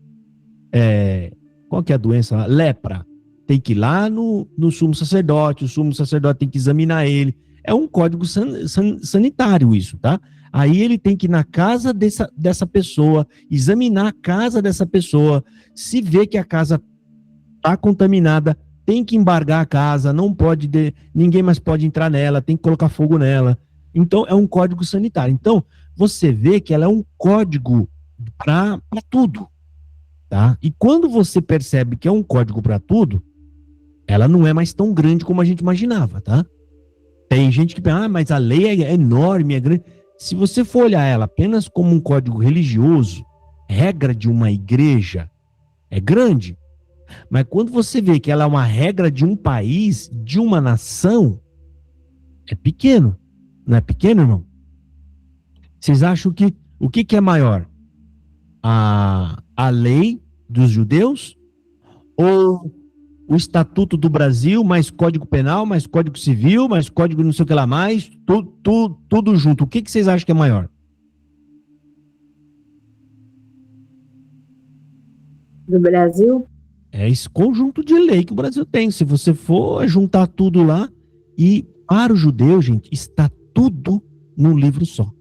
qual que é a doença lá? Lepra, tem que ir lá no sumo sacerdote, o sumo sacerdote tem que examinar ele. É um código sanitário isso, tá? Aí ele tem que ir na casa dessa pessoa, examinar a casa dessa pessoa, se vê que a casa está contaminada, tem que embargar a casa, não pode, ninguém mais pode entrar nela, tem que colocar fogo nela. Então, é um código sanitário. Então, você vê que ela é um código para tudo, tá? E quando você percebe que é um código para tudo, ela não é mais tão grande como a gente imaginava, tá? Tem gente que pensa, mas a lei é enorme, é grande. Se você for olhar ela apenas como um código religioso, regra de uma igreja, é grande. Mas quando você vê que ela é uma regra de um país, de uma nação, é pequeno. Não é pequeno, irmão? Vocês acham que o que é maior? A lei dos judeus ou o Estatuto do Brasil, mais Código Penal, mais Código Civil, mais Código não sei o que lá mais, tudo junto? O que vocês acham que é maior? Do Brasil? É esse conjunto de lei que o Brasil tem. Se você for juntar tudo lá, e para o judeu, gente, está tudo num livro só.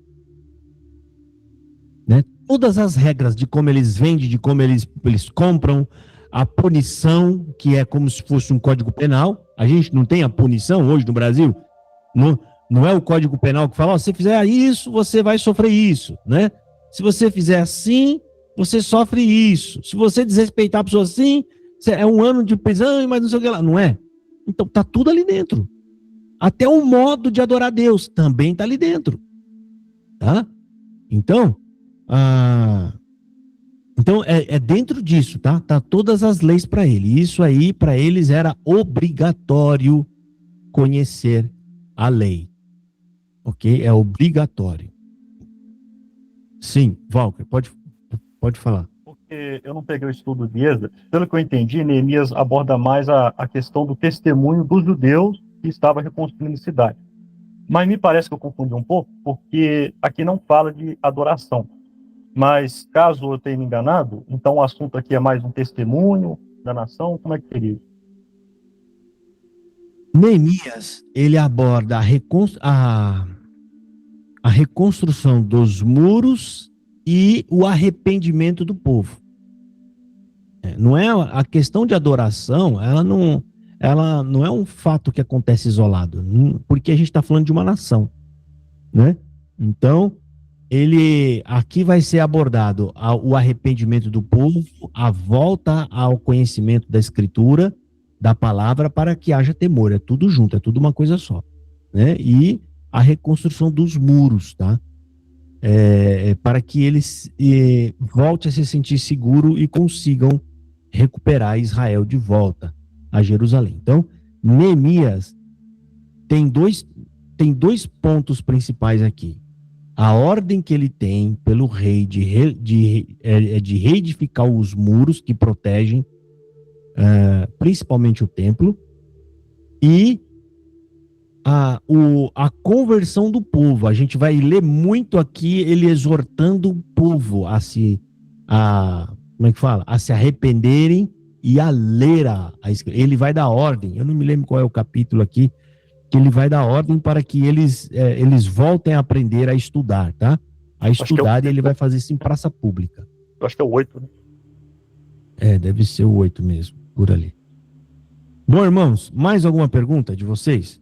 Né? Todas as regras de como eles vendem, de como eles compram, a punição, que é como se fosse um código penal. A gente não tem a punição hoje no Brasil. Não é o código penal que fala, se você fizer isso, você vai sofrer isso, né? Se você fizer assim, você sofre isso. Se você desrespeitar a pessoa assim, é 1 ano de prisão, mas não sei o que lá. Não é? Então tá tudo ali dentro. Até o modo de adorar a Deus também está ali dentro. Tá? Então, é dentro disso, tá? Tá todas as leis para ele. Isso aí, para eles, era obrigatório conhecer a lei. Ok? É obrigatório. Sim, Walker, pode falar. Porque eu não peguei o estudo de Esdras. Pelo que eu entendi, Neemias aborda mais a questão do testemunho dos judeus que estava reconstruindo a cidade. Mas me parece que eu confundi um pouco, porque aqui não fala de adoração. Mas, caso eu tenha me enganado, então o assunto aqui é mais um testemunho da nação? Como é que seria? Neemias, ele aborda a reconstrução dos muros e o arrependimento do povo. Não é a questão de adoração, ela não é um fato que acontece isolado, porque a gente está falando de uma nação, né? Então, aqui vai ser abordado o arrependimento do povo, a volta ao conhecimento da Escritura, da palavra, para que haja temor. É tudo junto, é tudo uma coisa só, né? E a reconstrução dos muros, tá? Para que eles voltem a se sentir seguros e consigam recuperar Israel de volta a Jerusalém. Então, Neemias tem dois pontos principais aqui. A ordem que ele tem pelo rei de reedificar os muros que protegem principalmente o templo, e a conversão do povo. A gente vai ler muito aqui ele exortando o povo a se arrependerem e a ler a Escritura. Ele vai dar ordem, eu não me lembro qual é o capítulo aqui, que ele vai dar ordem para que eles voltem a aprender a estudar, tá? A estudar, e ele vai fazer isso em praça pública. Eu acho que é o 8, né? Deve ser o 8 mesmo, por ali. Bom, irmãos, mais alguma pergunta de vocês?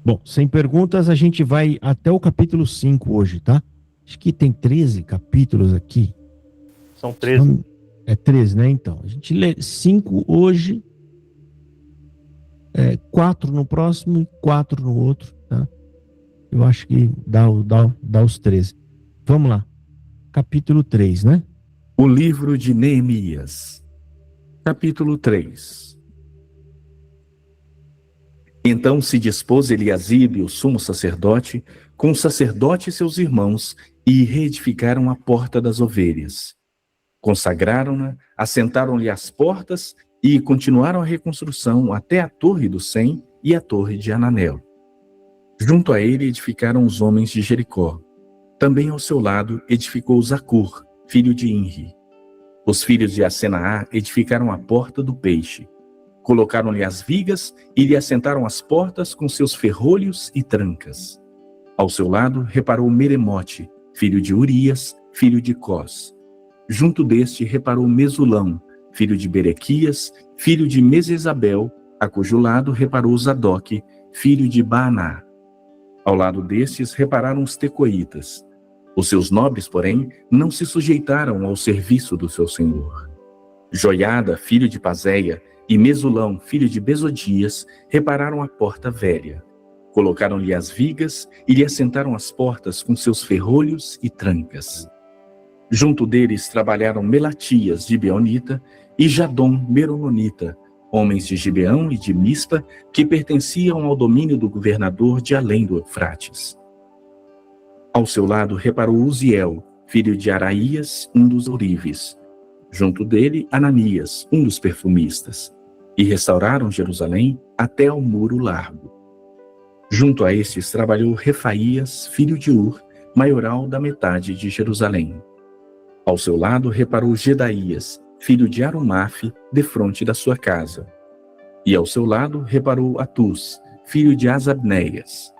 Bom, sem perguntas, a gente vai até o capítulo 5 hoje, tá? Acho que tem 13 capítulos aqui. São 13. É 13, né? Então, a gente lê 5 hoje, 4 no próximo e 4 no outro, tá? Eu acho que dá os 13. Vamos lá. Capítulo 3, né? O livro de Neemias, capítulo 3. Então se dispôs Eliasibe, o sumo sacerdote, com o sacerdote e seus irmãos, e reedificaram a porta das ovelhas. Consagraram-na, assentaram-lhe as portas e continuaram a reconstrução até a torre do Sem e a torre de Ananel. Junto a ele edificaram os homens de Jericó. Também ao seu lado edificou Zacur, filho de Inri. Os filhos de Asenaá edificaram a porta do peixe. Colocaram-lhe as vigas e lhe assentaram as portas com seus ferrolhos e trancas. Ao seu lado reparou Meremote, filho de Urias, filho de Cós. Junto deste reparou Mesulão, filho de Berequias, filho de Mesesabel, a cujo lado reparou Zadok, filho de Baaná. Ao lado destes repararam os tecoítas. Os seus nobres, porém, não se sujeitaram ao serviço do seu senhor. Joiada, filho de Pazéia, e Mesulão, filho de Besodias, repararam a porta velha. Colocaram-lhe as vigas e lhe assentaram as portas com seus ferrolhos e trancas. Junto deles trabalharam Melatias, de Beonita, e Jadom, Merononita, homens de Gibeão e de Mispa, que pertenciam ao domínio do governador de além do Eufrates. Ao seu lado reparou Uziel, filho de Araías, um dos ourives. Junto dele, Ananias, um dos perfumistas. E restauraram Jerusalém até ao muro largo. Junto a estes trabalhou Refaías, filho de Ur, maioral da metade de Jerusalém. Ao seu lado reparou Gedaías, filho de Arumafe, defronte da sua casa. E ao seu lado reparou Atus, filho de Asabneias.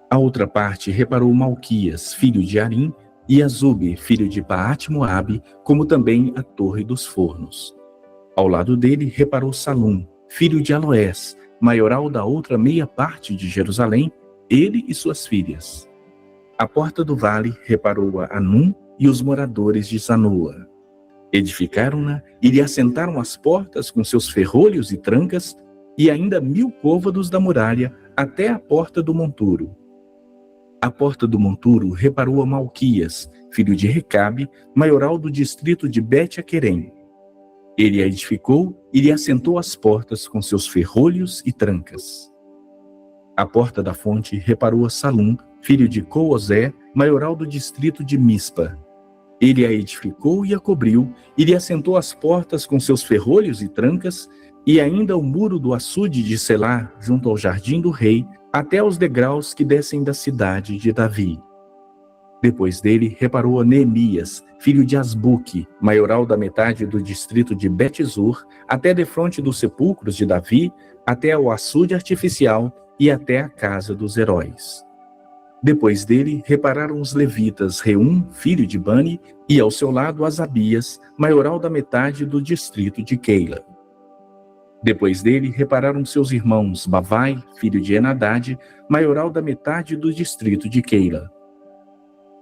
A outra parte reparou Malquias, filho de Arim, e Azube, filho de Paate-Moabe, como também a Torre dos Fornos. Ao lado dele reparou Salum, filho de Aloés, maioral da outra meia parte de Jerusalém, ele e suas filhas. À porta do vale reparou a Anum e os moradores de Zanoa. Edificaram-na e lhe assentaram as portas com seus ferrolhos e trancas, e ainda 1000 côvados da muralha até a porta do monturo. À porta do monturo reparou a Malquias, filho de Recabe, maioral do distrito de Bet-Aquerem. Ele a edificou e lhe assentou as portas com seus ferrolhos e trancas. À porta da fonte reparou a Salum, filho de Coozé, maioral do distrito de Mispa. Ele a edificou e a cobriu, e lhe assentou as portas com seus ferrolhos e trancas, e ainda o muro do açude de Selá, junto ao jardim do rei, até aos degraus que descem da cidade de Davi. Depois dele reparou a Neemias, filho de Asbuque, maioral da metade do distrito de Bet-Zur, até defronte dos sepulcros de Davi, até ao açude artificial e até a casa dos heróis. Depois dele repararam os levitas Reum, filho de Bani, e ao seu lado Asabias, maioral da metade do distrito de Keila. Depois dele repararam seus irmãos Bavai, filho de Enadade, maioral da metade do distrito de Keila.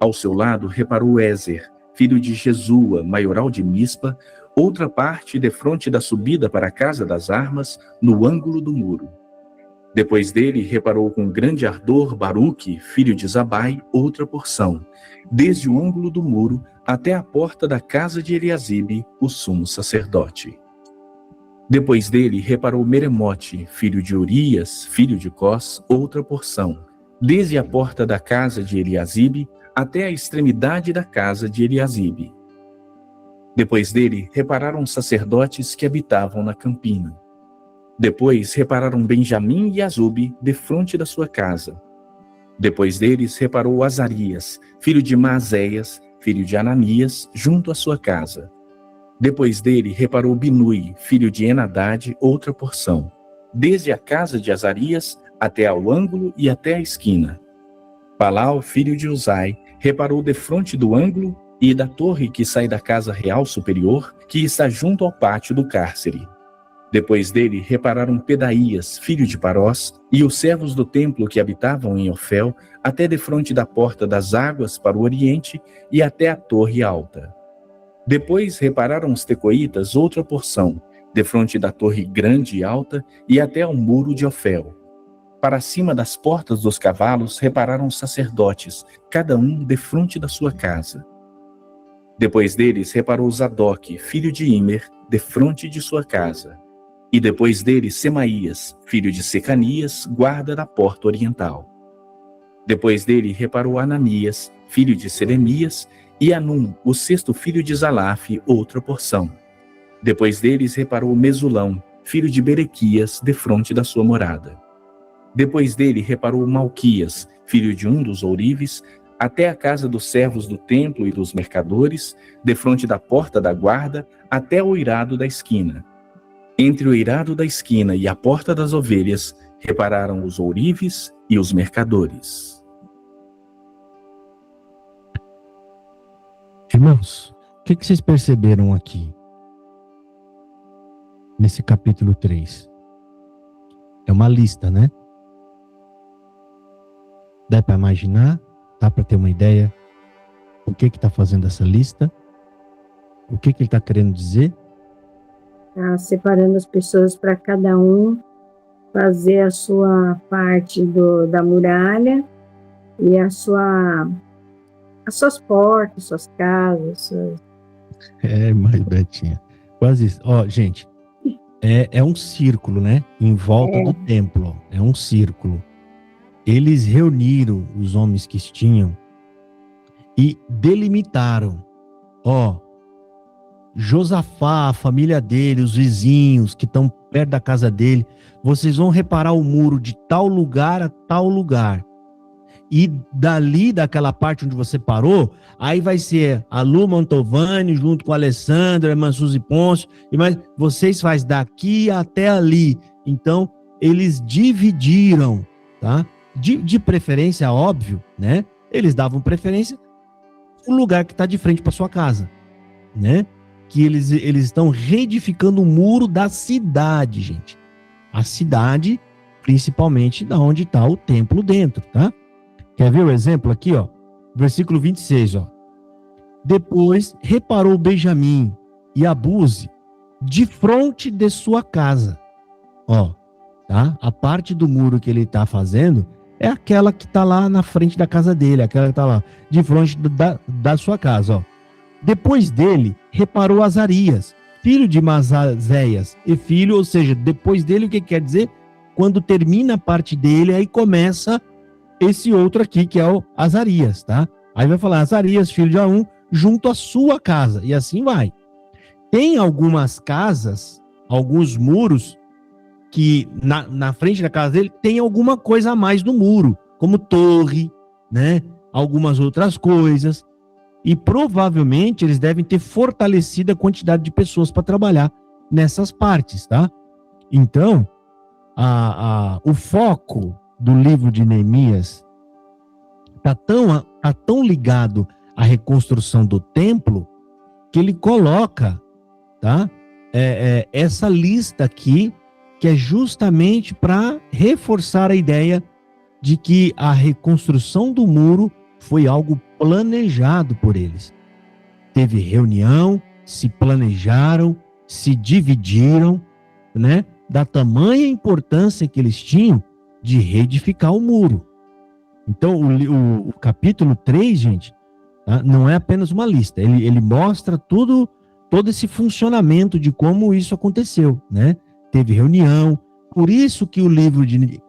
Ao seu lado reparou Ézer, filho de Jesua, maioral de Mispa, outra parte defronte da subida para a casa das armas, no ângulo do muro. Depois dele reparou com grande ardor Baruque, filho de Zabai, outra porção, desde o ângulo do muro até a porta da casa de Eliasibe, o sumo sacerdote. Depois dele reparou Meremote, filho de Urias, filho de Cós, outra porção, desde a porta da casa de Eliasibe até a extremidade da casa de Eliasibe. Depois dele repararam os sacerdotes que habitavam na campina. Depois repararam Benjamim e Azube defronte da sua casa. Depois deles reparou Azarias, filho de Maazéias, filho de Ananias, junto à sua casa. Depois dele reparou Binui, filho de Enadade, outra porção, desde a casa de Azarias até ao ângulo e até a esquina. Palau, filho de Uzai, reparou defronte do ângulo e da torre que sai da casa real superior, que está junto ao pátio do cárcere. Depois dele repararam Pedaías, filho de Parós, e os servos do templo que habitavam em Ofel, até defronte da porta das águas para o oriente e até a torre alta. Depois repararam os tecoítas outra porção, defronte da torre grande e alta e até ao muro de Ofel. Para cima das portas dos cavalos repararam os sacerdotes, cada um defronte da sua casa. Depois deles reparou Zadok, filho de Imer, defronte de sua casa. E depois dele, Semaías, filho de Secanias, guarda da porta oriental. Depois dele, reparou Ananias, filho de Selemias, e Anum, o sexto filho de Zalaf, outra porção. Depois deles, reparou Mesulão, filho de Berequias, defronte da sua morada. Depois dele, reparou Malquias, filho de um dos ourives, até a casa dos servos do templo e dos mercadores, defronte da porta da guarda, até o eirado da esquina. Entre o eirado da esquina e a porta das ovelhas, repararam os ourives e os mercadores. Irmãos, o que vocês perceberam aqui? Nesse capítulo 3. É uma lista, né? Dá para imaginar? Dá para ter uma ideia? O que está fazendo essa lista? O que ele está querendo dizer? Tá separando as pessoas para cada um fazer a sua parte da muralha e as suas portas, suas casas. Mas Betinha, quase isso. Ó, gente, é um círculo, né? Em volta do templo. É um círculo. Eles reuniram os homens que tinham e delimitaram. Ó, Josafá, a família dele, os vizinhos que estão perto da casa dele, vocês vão reparar o muro de tal lugar a tal lugar. E dali, daquela parte onde você parou, aí vai ser a Lu Mantovani junto com a Alessandra, a irmã Suzy Pôncio, mas vocês fazem daqui até ali. Então, eles dividiram, tá? De preferência, óbvio, né? Eles davam preferência no lugar que está de frente para sua casa, né? Que eles estão reedificando o muro da cidade, gente. A cidade, principalmente, da onde está o templo dentro, tá? Quer ver o exemplo aqui, ó? Versículo 26, ó. Depois reparou Benjamim e Abuze de frente de sua casa. Ó, tá? A parte do muro que ele está fazendo é aquela que está lá na frente da casa dele, aquela que está lá de frente da sua casa, ó. Depois dele, reparou Azarias, filho de Mazazéias, e filho, ou seja, depois dele, o que quer dizer? Quando termina a parte dele, aí começa esse outro aqui, que é o Azarias, tá? Aí vai falar Azarias, filho de Aum, junto à sua casa, e assim vai. Tem algumas casas, alguns muros, que na frente da casa dele tem alguma coisa a mais no muro, como torre, né? Algumas outras coisas. E provavelmente eles devem ter fortalecido a quantidade de pessoas para trabalhar nessas partes, tá? Então, o foco do livro de Neemias tá tão ligado à reconstrução do templo que ele coloca, tá? Essa lista aqui, que é justamente para reforçar a ideia de que a reconstrução do muro foi algo planejado por eles. Teve reunião, se planejaram, se dividiram, né? Da tamanha importância que eles tinham de reedificar o muro. Então, o capítulo 3, gente, tá? Não é apenas uma lista. Ele mostra todo esse funcionamento de como isso aconteceu, né? Teve reunião. Por isso que o livro de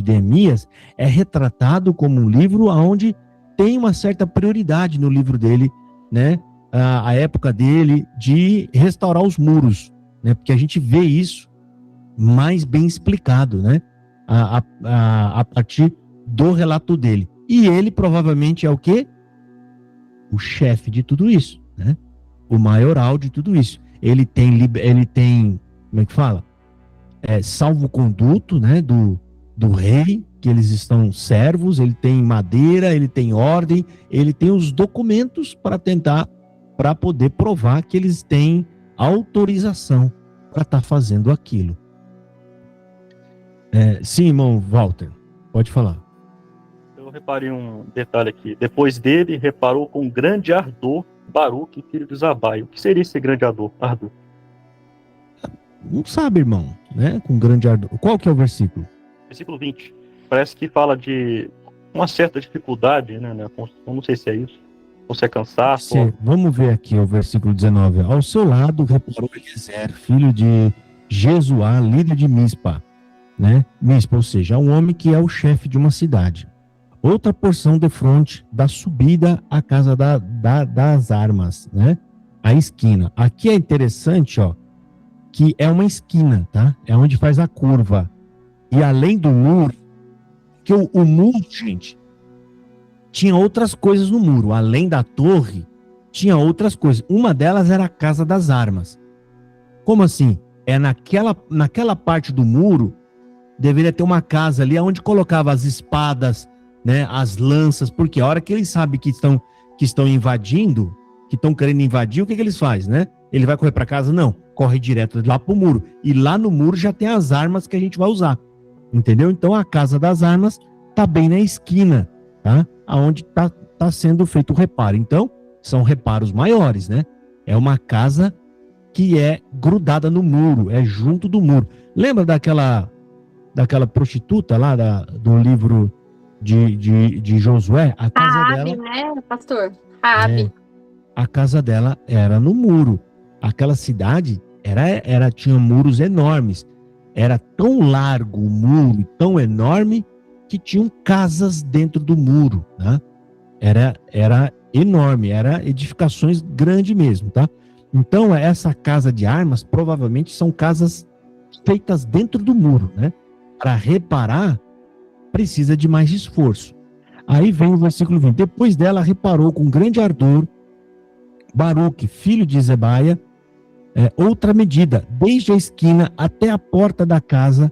Neemias é retratado como um livro onde tem uma certa prioridade no livro dele, né? A época dele de restaurar os muros, né? Porque a gente vê isso mais bem explicado, né? A partir do relato dele. E ele provavelmente é o quê? O chefe de tudo isso, né? O maioral de tudo isso. Ele tem, como é que fala? Salvo-conduto, né? Do rei, que eles estão servos, ele tem madeira, ele tem ordem, ele tem os documentos para poder provar que eles têm autorização para estar fazendo aquilo. Sim, irmão Walter, pode falar. Eu reparei um detalhe aqui. Depois dele, reparou com grande ardor Baruque, filho de Zabai. O que seria esse grande ardor? Não sabe, irmão, né? Com grande ardor. Qual que é o versículo? Versículo 20. Parece que fala de uma certa dificuldade, né? Não sei se é isso. Ou se é cansaço. Vamos ver aqui o versículo 19. Ao seu lado reparou Eliezer, filho de Jesuá, líder de Mispa, né? Mispa, ou seja, um homem que é o chefe de uma cidade. Outra porção de fronte da subida à casa das armas, né? A esquina. Aqui é interessante, ó, que é uma esquina, tá? É onde faz a curva. E além do muro, que o muro, gente, tinha outras coisas no muro. Além da torre, tinha outras coisas. Uma delas era a casa das armas. Como assim? É naquela parte do muro, deveria ter uma casa ali onde colocava as espadas, né, as lanças, porque a hora que eles sabem que estão invadindo, que estão querendo invadir, o que eles fazem, né? Ele vai correr para casa? Não, corre direto lá pro muro. E lá no muro já tem as armas que a gente vai usar. Entendeu? Então a casa das armas tá bem na esquina, tá? Aonde tá sendo feito o reparo. Então, são reparos maiores, né? É uma casa que é grudada no muro, é junto do muro. Lembra daquela prostituta lá do livro de Josué? A casa Raabe, dela, né, pastor? Raabe. a casa dela era no muro. Aquela cidade tinha muros enormes. Era tão largo o muro e tão enorme que tinham casas dentro do muro, né? Era enorme, era edificações grandes mesmo, tá? Então, essa casa de armas provavelmente são casas feitas dentro do muro, né? Para reparar, precisa de mais esforço. Aí vem o versículo 20. Depois dela, reparou com grande ardor Baruque, filho de Zebaia, outra medida, desde a esquina até a porta da casa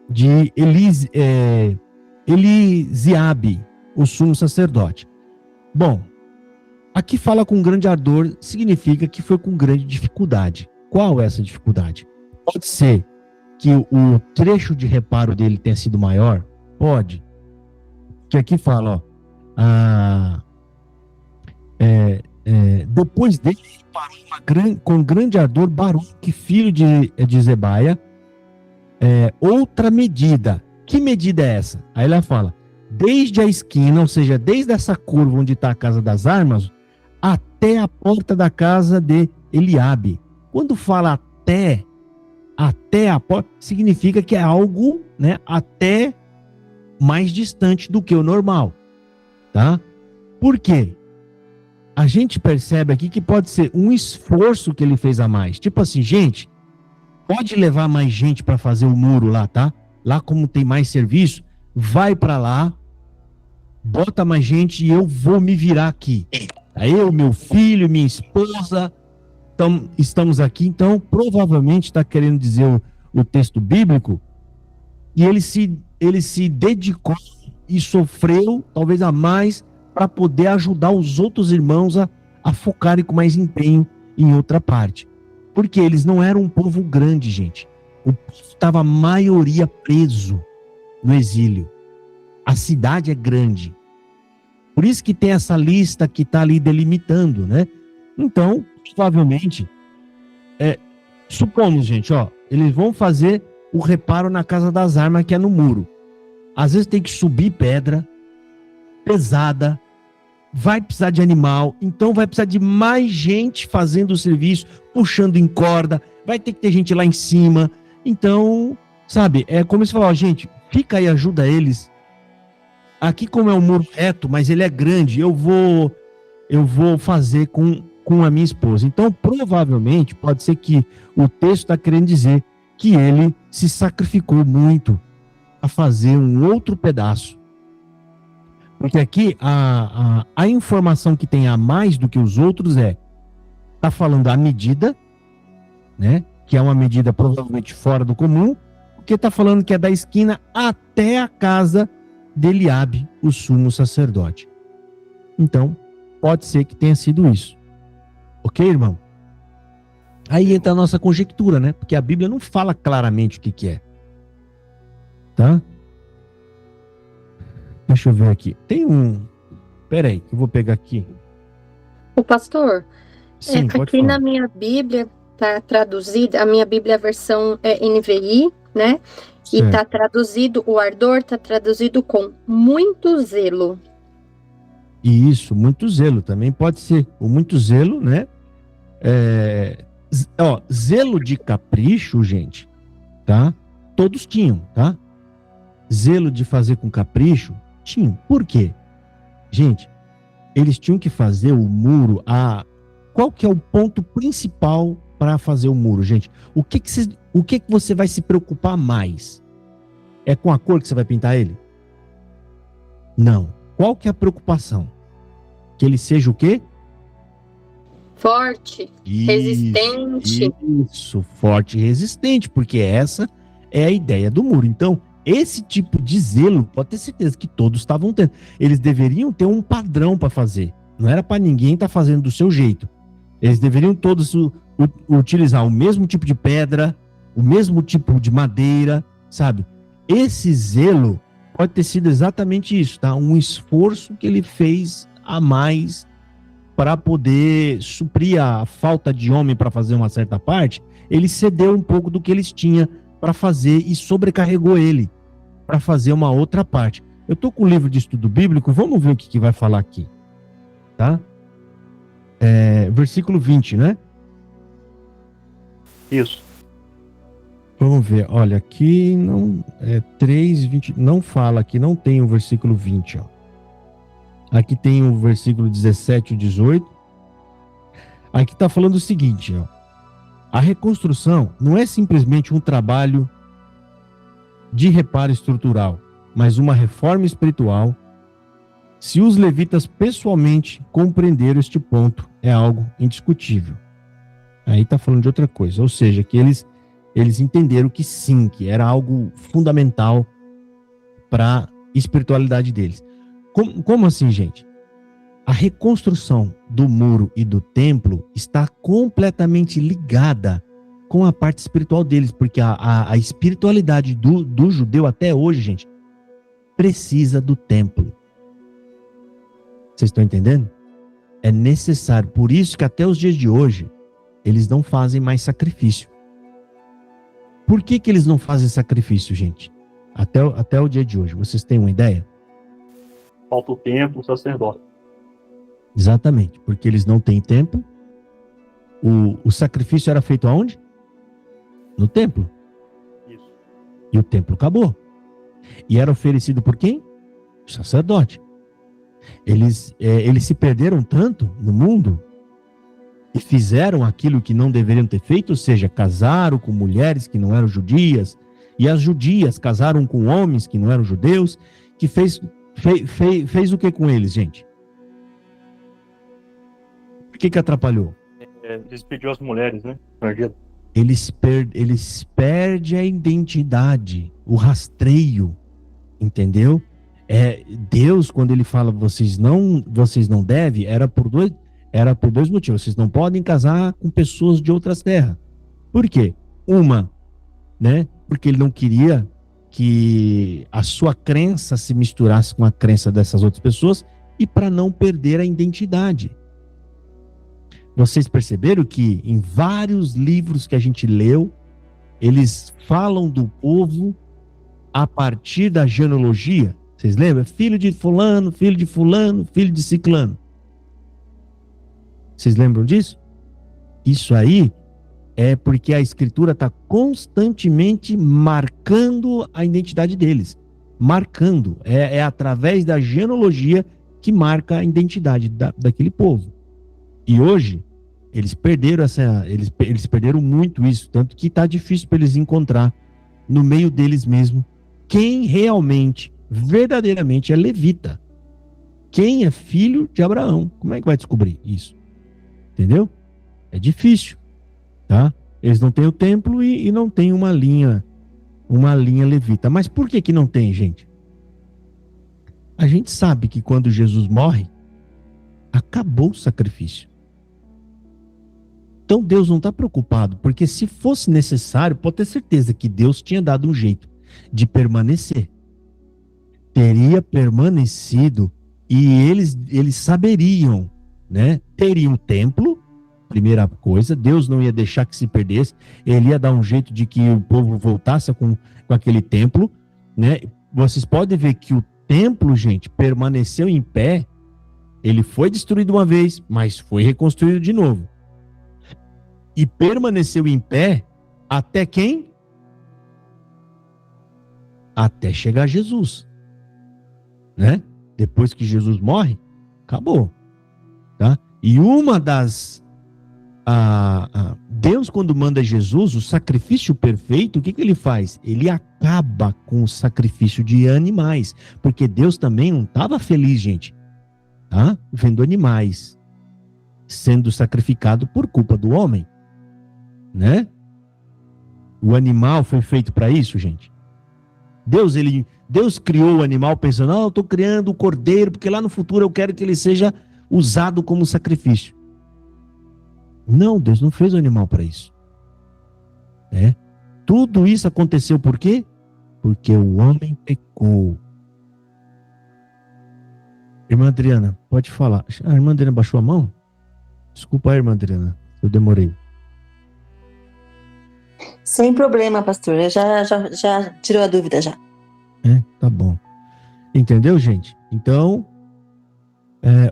de Elisiabe, o sumo sacerdote. Bom, aqui fala com grande ardor, significa que foi com grande dificuldade. Qual é essa dificuldade? Pode ser que o trecho de reparo dele tenha sido maior? Pode. Que aqui fala, ó, depois dele reparou com grande ardor Baruque, filho de Zebaia, outra medida. Que medida é essa? Aí ela fala, desde a esquina, ou seja, desde essa curva onde está a casa das armas, até a porta da casa de Eliabe. Quando fala até a porta, significa que é algo, né, até mais distante do que o normal, tá? Por quê? A gente percebe aqui que pode ser um esforço que ele fez a mais. Tipo assim, gente, pode levar mais gente para fazer o muro lá, tá? Lá como tem mais serviço, vai para lá, bota mais gente e eu vou me virar aqui. Aí eu, meu filho, minha esposa, estamos aqui. Então, provavelmente está querendo dizer o texto bíblico, e ele se dedicou e sofreu, talvez a mais, para poder ajudar os outros irmãos a focarem com mais empenho em outra parte. Porque eles não eram um povo grande, gente. O povo estava a maioria preso no exílio. A cidade é grande. Por isso que tem essa lista que está ali delimitando, né? Então, provavelmente, supomos, gente, ó, eles vão fazer o reparo na casa das armas, que é no muro. Às vezes tem que subir pedra pesada, vai precisar de animal, então vai precisar de mais gente fazendo o serviço, puxando em corda, vai ter que ter gente lá em cima. Então, sabe, é como se falar, ó, gente, fica aí, ajuda eles. Aqui como é um muro reto, mas ele é grande, eu vou fazer com a minha esposa. Então, provavelmente, pode ser que o texto está querendo dizer que ele se sacrificou muito a fazer um outro pedaço. Porque aqui a informação que tem a mais do que os outros está falando a medida, né? Que é uma medida provavelmente fora do comum, porque está falando que é da esquina até a casa de Eliabe, o sumo sacerdote. Então, pode ser que tenha sido isso. Ok, irmão? Aí entra a nossa conjectura, né? Porque a Bíblia não fala claramente o que é. Tá? Deixa eu ver aqui. Tem um... Peraí, eu vou pegar aqui. O pastor, Sim, pode aqui falar. na minha Bíblia está traduzida, a minha Bíblia, a versão é NVI, né? E Certo. está traduzido, o ardor está traduzido com muito zelo. E isso, muito zelo também pode ser. O muito zelo, né? Zelo de capricho, gente, tá? Todos tinham, tá? Zelo de fazer com capricho, tinham. Por quê? Gente, eles tinham que fazer o muro Qual que é o ponto principal para fazer o muro, gente? O que você vai se preocupar mais? É com a cor que você vai pintar ele? Não. Qual que é a preocupação? Que ele seja o quê? Forte, resistente. Isso, forte e resistente, porque essa é a ideia do muro. Então, esse tipo de zelo, pode ter certeza que todos estavam tendo. Eles deveriam ter um padrão para fazer. Não era para ninguém estar fazendo do seu jeito. Eles deveriam todos utilizar o mesmo tipo de pedra, o mesmo tipo de madeira, sabe? Esse zelo pode ter sido exatamente isso, tá? Um esforço que ele fez a mais para poder suprir a falta de homem para fazer uma certa parte. Ele cedeu um pouco do que eles tinham para fazer e sobrecarregou ele para fazer uma outra parte. Eu estou com o livro de estudo bíblico, vamos ver o que vai falar aqui, tá? Versículo 20, né? Isso. Vamos ver, olha, aqui não 3:20, não fala aqui, não tem o versículo 20, ó. Aqui tem o versículo 17 e 18. Aqui está falando o seguinte, ó. A reconstrução não é simplesmente um trabalho de reparo estrutural, mas uma reforma espiritual. Se os levitas pessoalmente compreenderam este ponto, é algo indiscutível. Aí está falando de outra coisa, ou seja, que eles entenderam que sim, que era algo fundamental para a espiritualidade deles. Como assim, gente? A reconstrução do muro e do templo está completamente ligada com a parte espiritual deles, porque a espiritualidade do judeu até hoje, gente, precisa do templo. Vocês estão entendendo? É necessário. Por isso que até os dias de hoje, eles não fazem mais sacrifício. Por que eles não fazem sacrifício, gente? Até o dia de hoje. Vocês têm uma ideia? Falta o templo, o sacerdote. Exatamente. Porque eles não têm templo. O sacrifício era feito aonde? No templo. Isso. E o templo acabou. E era oferecido por quem? O sacerdote. Eles se perderam tanto no mundo e fizeram aquilo que não deveriam ter feito, ou seja, casaram com mulheres que não eram judias, e as judias casaram com homens que não eram judeus, que fez o que com eles, gente? O que atrapalhou? Despediu as mulheres, né? Eles perdem a identidade, o rastreio, entendeu? Deus, quando ele fala vocês não devem, era por dois motivos. Vocês não podem casar com pessoas de outras terras. Por quê? Uma, né? Porque ele não queria que a sua crença se misturasse com a crença dessas outras pessoas e para não perder a identidade. Vocês perceberam que em vários livros que a gente leu, eles falam do povo a partir da genealogia. Vocês lembram? Filho de fulano, filho de fulano, filho de ciclano. Vocês lembram disso? Isso aí é porque a escritura está constantemente marcando a identidade deles. Marcando. É através da genealogia que marca a identidade daquele povo. E hoje, eles perderam eles perderam muito isso, tanto que está difícil para eles encontrar no meio deles mesmo quem realmente, verdadeiramente é levita. Quem é filho de Abraão. Como é que vai descobrir isso? Entendeu? É difícil, tá? Eles não têm o templo e não têm uma linha levita. Mas por que não tem, gente? A gente sabe que quando Jesus morre, acabou o sacrifício. Então Deus não está preocupado, porque se fosse necessário, pode ter certeza que Deus tinha dado um jeito de permanecer. Teria permanecido e eles saberiam, né? Teriam o templo, primeira coisa, Deus não ia deixar que se perdesse, ele ia dar um jeito de que o povo voltasse com aquele templo, né? Vocês podem ver que o templo, gente, permaneceu em pé, ele foi destruído uma vez, mas foi reconstruído de novo. E permaneceu em pé até quem? até chegar Jesus, né? Depois que Jesus morre, acabou, tá? E uma das Deus, quando manda Jesus, o sacrifício perfeito, o que ele faz? Ele acaba com o sacrifício de animais, porque Deus também não estava feliz, gente, tá? Vendo animais sendo sacrificado por culpa do homem, né? O animal foi feito para isso, gente. Deus criou o animal pensando, eu estou criando o cordeiro, porque lá no futuro eu quero que ele seja usado como sacrifício. Não, Deus não fez o animal para isso. Né? Tudo isso aconteceu por quê? Porque o homem pecou. Irmã Adriana, pode falar. A irmã Adriana baixou a mão? Desculpa aí, irmã Adriana, eu demorei. Sem problema, pastor. Eu já tirou a dúvida já. Tá bom. Entendeu, gente? Então,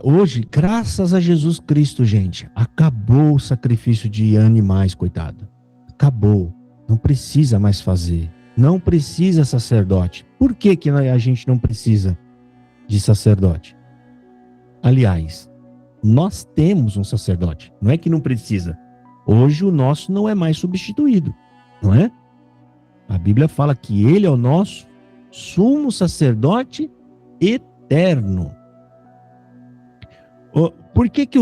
hoje, graças a Jesus Cristo, gente, acabou o sacrifício de animais, coitado. Acabou. Não precisa mais fazer. Não precisa sacerdote. Por que que a gente não precisa de sacerdote? Aliás, nós temos um sacerdote. Não é que não precisa. Hoje o nosso não é mais substituído, não é? A Bíblia fala que ele é o nosso sumo sacerdote eterno. Por que que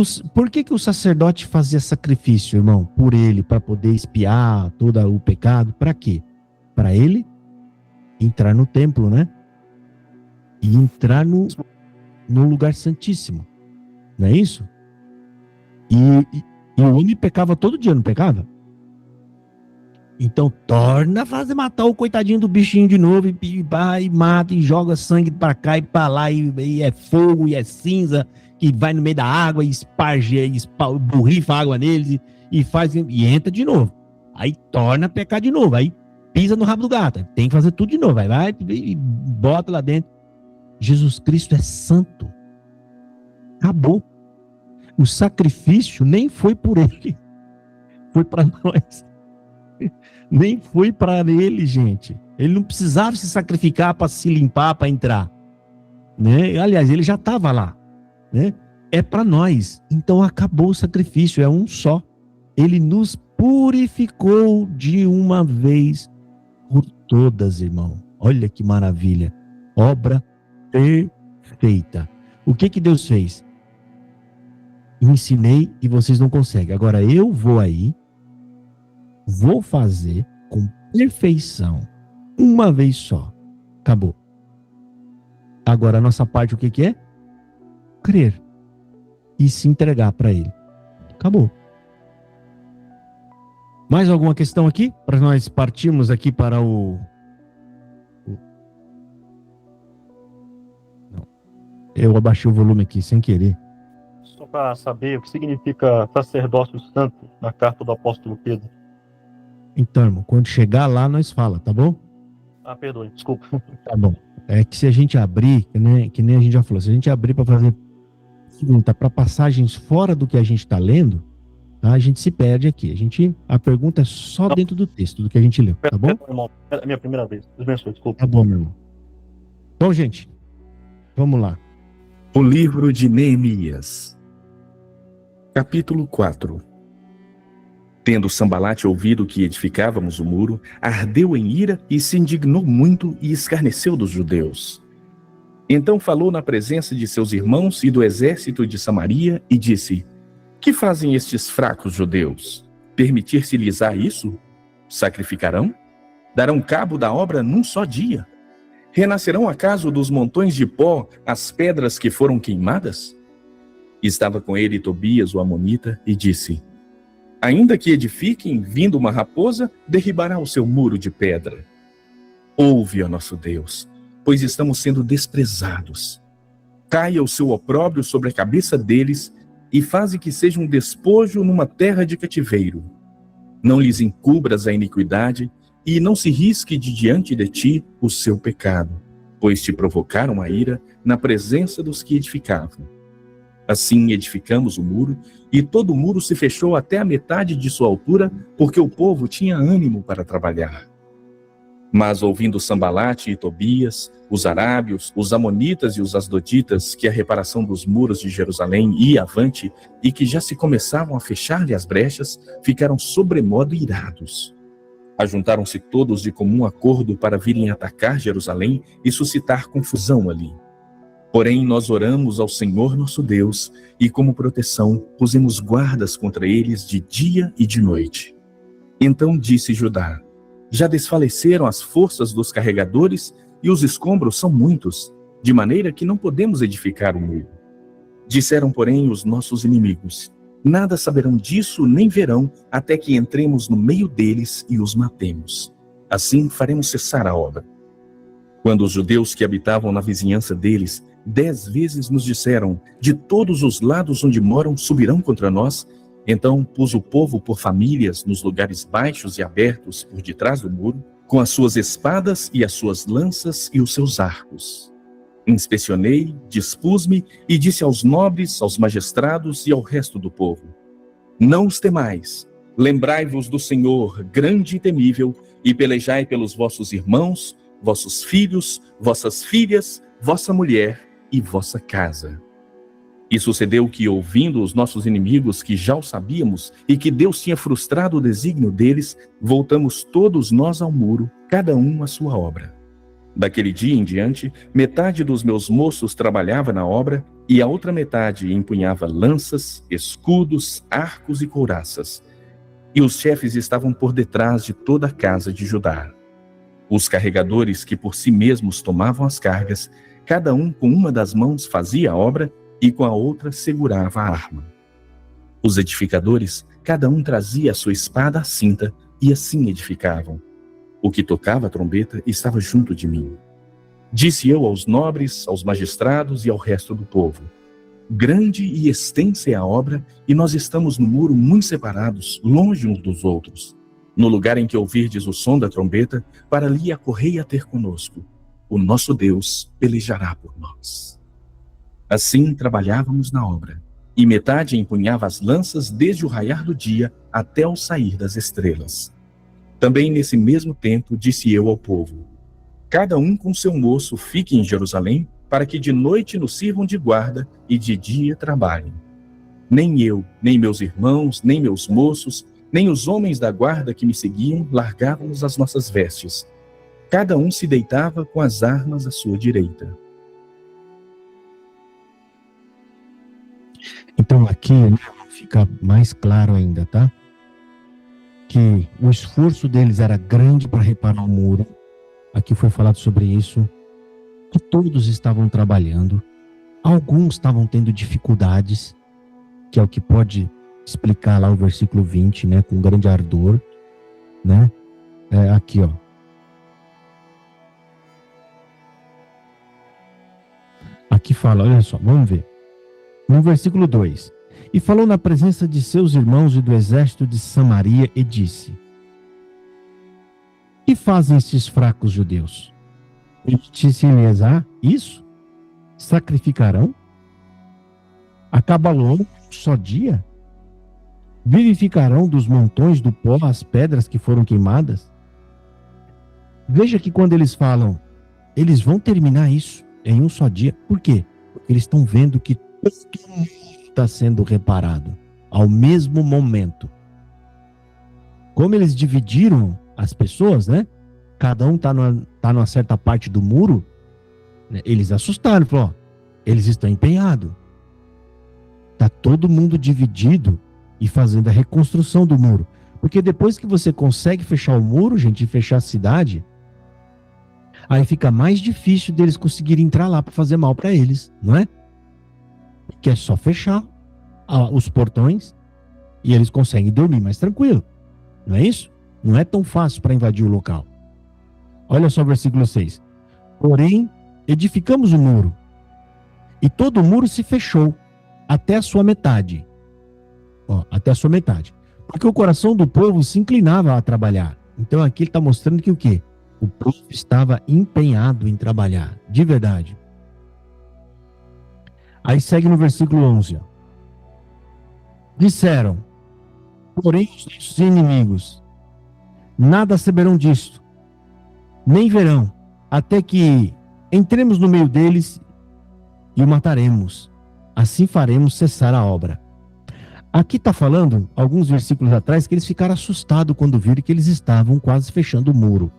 o sacerdote fazia sacrifício, irmão? Por ele, para poder expiar todo o pecado. Para quê? Para ele entrar no templo, né? E entrar no lugar santíssimo. Não é isso? E o homem pecava todo dia, não pecava? Então torna a fazer matar o coitadinho do bichinho de novo e vai e mata e joga sangue para cá e para lá e é fogo e é cinza que vai no meio da água e esparge, borrifa água neles e entra de novo. Aí torna a pecar de novo, aí pisa no rabo do gato, tem que fazer tudo de novo, aí vai e bota lá dentro. Jesus Cristo é santo. Acabou. O sacrifício nem foi por ele, foi para nós. Nem foi para ele, gente. Ele não precisava se sacrificar para se limpar, para entrar, né? Aliás, ele já estava lá, né? É para nós. Então acabou o sacrifício, é um só. Ele nos purificou de uma vez por todas, irmão. Olha que maravilha. Obra perfeita. O que Deus fez? Ensinei e vocês não conseguem. Agora eu vou aí, vou fazer com perfeição, uma vez só. Acabou. Agora a nossa parte o que é? Crer e se entregar para ele. Acabou. Mais alguma questão aqui? Para nós partirmos aqui para o... Não. Eu abaixei o volume aqui sem querer. Só para saber o que significa sacerdócio santo na carta do apóstolo Pedro. Então, irmão, quando chegar lá, nós fala, tá bom? Perdoe, desculpa. Tá bom. É que se a gente abrir, que nem a gente já falou, se a gente abrir para fazer pergunta para passagens fora do que a gente está lendo, tá? A gente se perde aqui. A pergunta é só dentro do texto, do que a gente leu, tá bom? Irmão, é a minha primeira vez. Desculpa. Tá bom, meu irmão. Bom, gente, vamos lá. O livro de Neemias, capítulo 4. Tendo Sambalate ouvido que edificávamos o muro, ardeu em ira e se indignou muito e escarneceu dos judeus. Então falou na presença de seus irmãos e do exército de Samaria e disse: Que fazem estes fracos judeus? Permitir-se-lhes isso? Sacrificarão? Darão cabo da obra num só dia? Renascerão acaso dos montões de pó as pedras que foram queimadas? Estava com ele Tobias, o amonita, e disse: Ainda que edifiquem, vindo uma raposa, derribará o seu muro de pedra. Ouve, ó nosso Deus, pois estamos sendo desprezados. Caia o seu opróbrio sobre a cabeça deles e faze que seja um despojo numa terra de cativeiro. Não lhes encubras a iniquidade e não se risque de diante de ti o seu pecado, pois te provocaram a ira na presença dos que edificavam. Assim edificamos o muro, e todo o muro se fechou até a metade de sua altura, porque o povo tinha ânimo para trabalhar. Mas ouvindo Sambalate e Tobias, os arábios, os amonitas e os asdoditas, que a reparação dos muros de Jerusalém ia avante e que já se começavam a fechar-lhe as brechas, ficaram sobremodo irados. Ajuntaram-se todos de comum acordo para virem atacar Jerusalém e suscitar confusão ali. Porém, nós oramos ao Senhor nosso Deus e, como proteção, pusemos guardas contra eles de dia e de noite. Então disse Judá: já desfaleceram as forças dos carregadores e os escombros são muitos, de maneira que não podemos edificar o muro. Disseram, porém, os nossos inimigos: nada saberão disso nem verão até que entremos no meio deles e os matemos. Assim faremos cessar a obra. Quando os judeus que habitavam na vizinhança deles 10 vezes nos disseram: de todos os lados onde moram subirão contra nós, então pus o povo por famílias nos lugares baixos e abertos por detrás do muro, com as suas espadas e as suas lanças e os seus arcos. Inspecionei, dispus-me e disse aos nobres, aos magistrados e ao resto do povo: não os temais, lembrai-vos do Senhor grande e temível, e pelejai pelos vossos irmãos, vossos filhos, vossas filhas, vossa mulher e vossa casa. E sucedeu que, ouvindo os nossos inimigos, que já o sabíamos, e que Deus tinha frustrado o desígnio deles, voltamos todos nós ao muro, cada um à sua obra. Daquele dia em diante, metade dos meus moços trabalhava na obra, e a outra metade empunhava lanças, escudos, arcos e couraças. E os chefes estavam por detrás de toda a casa de Judá. Os carregadores que por si mesmos tomavam as cargas, cada um com uma das mãos fazia a obra, e com a outra segurava a arma. Os edificadores, cada um trazia a sua espada à cinta, e assim edificavam. O que tocava a trombeta estava junto de mim. Disse eu aos nobres, aos magistrados e ao resto do povo: grande e extensa é a obra, e nós estamos no muro muito separados, longe uns dos outros. No lugar em que ouvirdes o som da trombeta, para ali acorrei a ter conosco. O nosso Deus pelejará por nós. Assim trabalhávamos na obra, e metade empunhava as lanças desde o raiar do dia até o sair das estrelas. Também nesse mesmo tempo disse eu ao povo: cada um com seu moço fique em Jerusalém, para que de noite nos sirvam de guarda e de dia trabalhem. Nem eu, nem meus irmãos, nem meus moços, nem os homens da guarda que me seguiam largávamos as nossas vestes. Cada um se deitava com as armas à sua direita. Então aqui fica mais claro ainda, tá? Que o esforço deles era grande para reparar o muro. Aqui foi falado sobre isso. Que todos estavam trabalhando. Alguns estavam tendo dificuldades, que é o que pode explicar lá o versículo 20, né? Com grande ardor, né? Aqui, ó. Aqui fala, olha só, vamos ver. No versículo 2: e falou na presença de seus irmãos e do exército de Samaria e disse: que fazem estes fracos judeus? Permitir-se-lhes isso? Sacrificarão? Acabarão um só dia? Vivificarão dos montões do pó as pedras que foram queimadas? Veja que quando eles falam, eles vão terminar isso em um só dia. Por quê? Porque eles estão vendo que todo mundo está sendo reparado ao mesmo momento. Como eles dividiram as pessoas, né? Cada um está numa certa parte do muro, né? Eles assustaram, falaram: eles estão empenhados. Está todo mundo dividido e fazendo a reconstrução do muro. Porque depois que você consegue fechar o muro, gente, e fechar a cidade, aí fica mais difícil deles conseguirem entrar lá para fazer mal para eles, não é? Que é só fechar os portões e eles conseguem dormir mais tranquilo. Não é isso? Não é tão fácil para invadir o local. Olha só o versículo 6. Porém, edificamos o muro, e todo o muro se fechou até a sua metade. Ó, até a sua metade. Porque o coração do povo se inclinava a trabalhar. Então aqui ele está mostrando que o quê? O povo estava empenhado em trabalhar, de verdade. Aí segue no versículo 11. Ó. Disseram, porém, os nossos inimigos: nada saberão disto, nem verão, até que entremos no meio deles e o mataremos. Assim faremos cessar a obra. Aqui está falando, alguns versículos atrás, que eles ficaram assustados quando viram que eles estavam quase fechando o muro.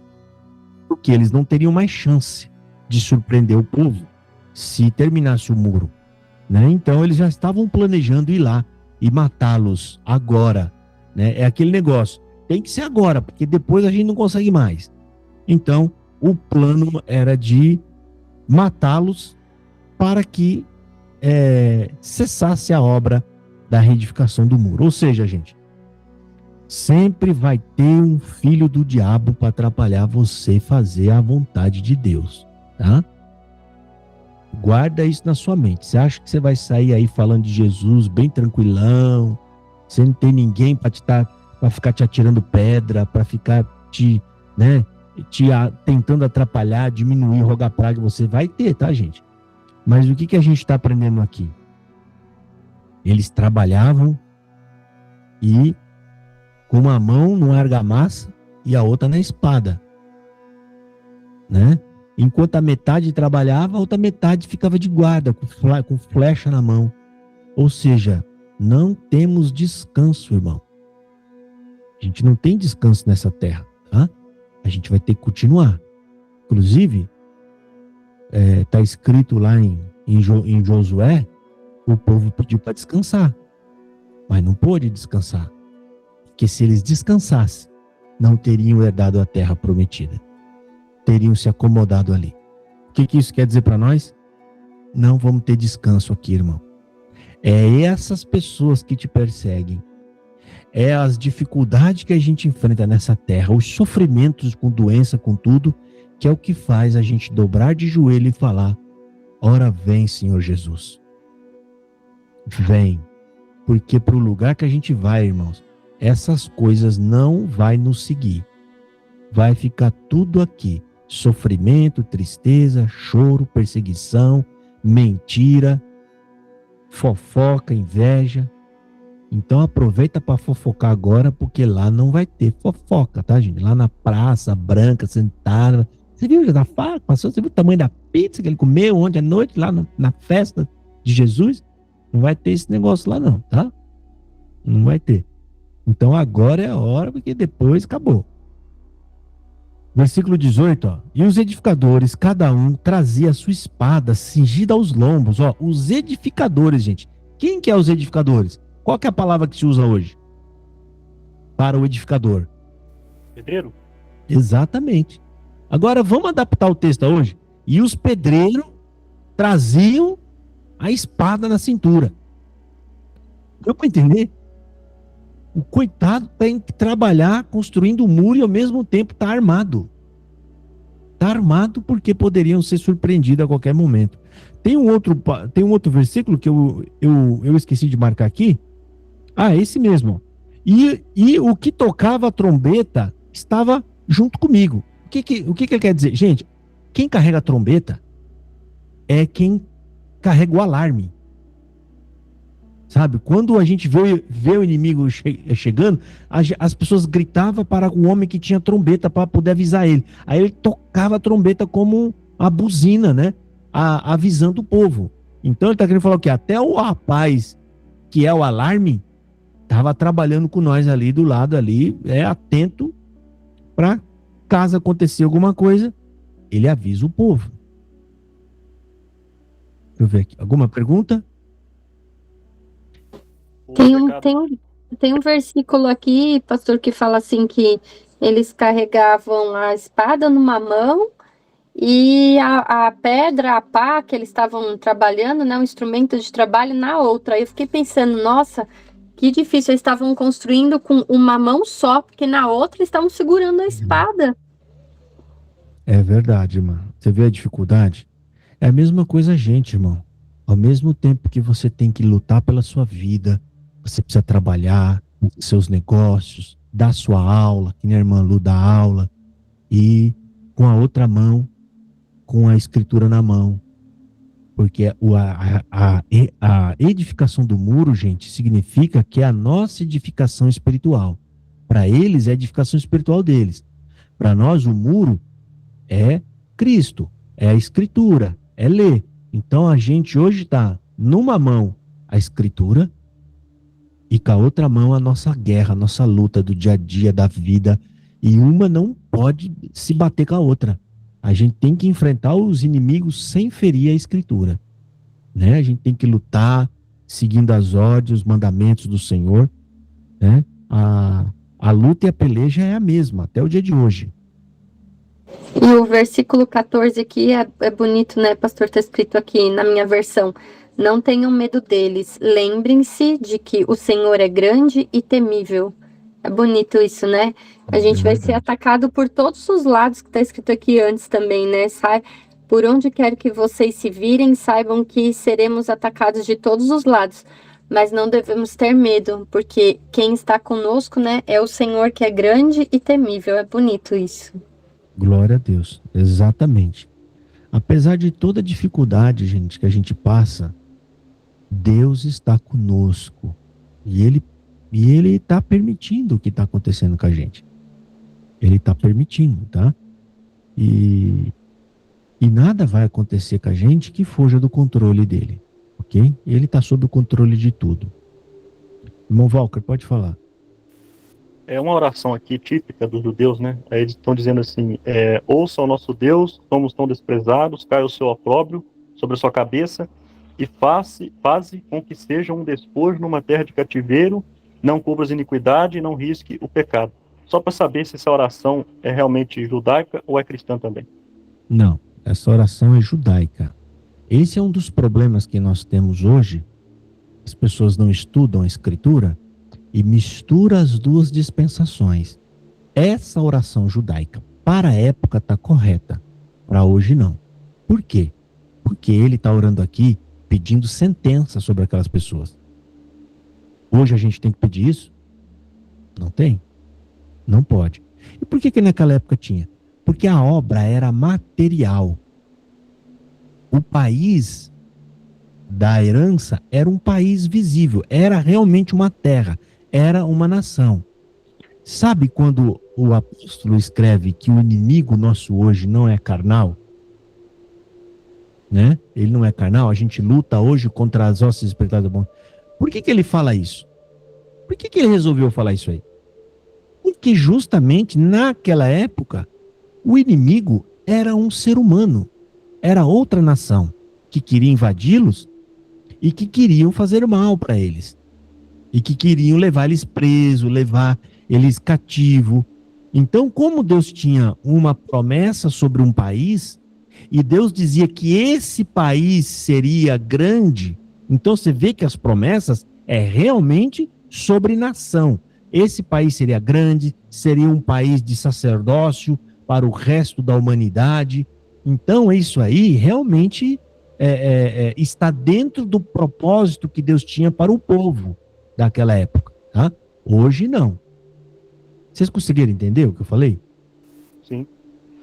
Porque eles não teriam mais chance de surpreender o povo se terminasse o muro, né? Então eles já estavam planejando ir lá e matá-los agora, né? É aquele negócio, tem que ser agora, porque depois a gente não consegue mais. Então o plano era de matá-los para que cessasse a obra da reedificação do muro. Ou seja, gente, sempre vai ter um filho do diabo para atrapalhar você fazer a vontade de Deus, tá? Guarda isso na sua mente. Você acha que você vai sair aí falando de Jesus bem tranquilão, você não tem ninguém para ficar te atirando pedra, para ficar tentando atrapalhar, diminuir, rogar praga? Você vai ter, tá, gente? Mas o que a gente está aprendendo aqui? Eles trabalhavam e com uma mão no argamassa e a outra na espada, né? Enquanto a metade trabalhava, a outra metade ficava de guarda, com flecha na mão. Ou seja, não temos descanso, irmão. A gente não tem descanso nessa terra, tá? A gente vai ter que continuar. Inclusive, está escrito lá em Josué, o povo pediu para descansar, mas não pôde descansar. Porque se eles descansassem, não teriam herdado a terra prometida. Teriam se acomodado ali. O que isso quer dizer para nós? Não vamos ter descanso aqui, irmão. É essas pessoas que te perseguem. É as dificuldades que a gente enfrenta nessa terra, os sofrimentos com doença, com tudo, que é o que faz a gente dobrar de joelho e falar: ora vem, Senhor Jesus. Vem. Porque para o lugar que a gente vai, irmãos, essas coisas não vai nos seguir. Vai ficar tudo aqui. Sofrimento, tristeza, choro, perseguição, mentira, fofoca, inveja. Então aproveita para fofocar agora, porque lá não vai ter fofoca, tá, gente? Lá na Praça Branca, sentada. Você viu da faca? Passou, você viu o tamanho da pizza que ele comeu ontem à noite, lá na festa de Jesus? Não vai ter esse negócio lá não, tá? Não vai ter. Então agora é a hora, porque depois acabou. Versículo 18, ó. E os edificadores, cada um trazia a sua espada cingida aos lombos, ó. Os edificadores, gente. Quem que é os edificadores? Qual que é a palavra que se usa hoje para o edificador? Pedreiro? Exatamente. Agora vamos adaptar o texto a hoje. E os pedreiros traziam a espada na cintura. Deu para entender? O coitado tem que trabalhar construindo um muro e ao mesmo tempo está armado. Está armado porque poderiam ser surpreendidos a qualquer momento. Tem um outro versículo que eu esqueci de marcar aqui. Ah, esse mesmo. E o que tocava a trombeta estava junto comigo. O que ele quer dizer? Gente, quem carrega a trombeta é quem carrega o alarme. Sabe? Quando a gente vê o inimigo chegando, as pessoas gritavam para o homem que tinha trombeta para poder avisar ele. Aí ele tocava a trombeta como a buzina, né? Avisando o povo. Então ele está querendo falar o quê? Até o rapaz que é o alarme estava trabalhando com nós ali do lado ali, atento para caso acontecer alguma coisa, ele avisa o povo. Deixa eu ver aqui. Alguma pergunta? Tem um versículo aqui, pastor, que fala assim que eles carregavam a espada numa mão e a pedra, a pá que eles estavam trabalhando, né, um instrumento de trabalho na outra. Aí eu fiquei pensando, nossa, que difícil, eles estavam construindo com uma mão só, porque na outra eles estavam segurando a espada. É verdade, irmão. Você vê a dificuldade? É a mesma coisa a gente, irmão. Ao mesmo tempo que você tem que lutar pela sua vida, você precisa trabalhar seus negócios, dar sua aula, que nem a irmã Lu dá aula, e com a outra mão, com a escritura na mão. Porque a edificação do muro, gente, significa que é a nossa edificação espiritual. Para eles, é a edificação espiritual deles. Para nós, o muro é Cristo, é a Escritura, é ler. Então a gente hoje está numa mão a Escritura e com a outra mão a nossa guerra, a nossa luta do dia a dia, da vida. E uma não pode se bater com a outra. A gente tem que enfrentar os inimigos sem ferir a Escritura, né? A gente tem que lutar seguindo as ordens, os mandamentos do Senhor, né? A luta e a peleja é a mesma, até o dia de hoje. E o versículo 14 aqui é bonito, né, pastor? Está escrito aqui na minha versão: não tenham medo deles, lembrem-se de que o Senhor é grande e temível. É bonito isso, né? A gente vai ser atacado por todos os lados, que está escrito aqui antes também, né? Por onde quer que vocês se virem, saibam que seremos atacados de todos os lados. Mas não devemos ter medo, porque quem está conosco, né, é o Senhor, que é grande e temível. É bonito isso. Glória a Deus, exatamente. Apesar de toda a dificuldade, gente, que a gente passa, Deus está conosco. E Ele está permitindo o que está acontecendo com a gente. Ele está permitindo, tá? E nada vai acontecer com a gente que fuja do controle dele, ok? Ele está sob o controle de tudo. Irmão Walker, pode falar. É uma oração aqui típica dos judeus, né? Eles estão dizendo assim: ouça o nosso Deus, somos tão desprezados, caia o seu opróbrio sobre a sua cabeça, e faze com que seja um despojo numa terra de cativeiro, não cubras iniquidade e não risque o pecado. Só para saber se essa oração é realmente judaica ou é cristã também. Não, essa oração é judaica. Esse é um dos problemas que nós temos hoje. As pessoas não estudam a Escritura e misturam as duas dispensações. Essa oração judaica, para a época, está correta. Para hoje, não. Por quê? Porque ele está orando aqui pedindo sentença sobre aquelas pessoas. Hoje a gente tem que pedir isso? Não tem? Não pode. E por que naquela época tinha? Porque a obra era material. O país da herança era um país visível, era realmente uma terra, era uma nação. Sabe quando o apóstolo escreve que o inimigo nosso hoje não é carnal? Né? Ele não é carnal, a gente luta hoje contra as hostes espirituais do bom. Por que ele fala isso? Por que ele resolveu falar isso aí? Porque justamente naquela época o inimigo era um ser humano, era outra nação que queria invadi-los e que queriam fazer mal para eles e que queriam levar eles presos, levar eles cativos. Então, como Deus tinha uma promessa sobre um país e Deus dizia que esse país seria grande, então você vê que as promessas é realmente sobre nação. Esse país seria grande, seria um país de sacerdócio para o resto da humanidade. Então, isso aí realmente está dentro do propósito que Deus tinha para o povo daquela época. Tá? Hoje, não. Vocês conseguiram entender o que eu falei? Sim.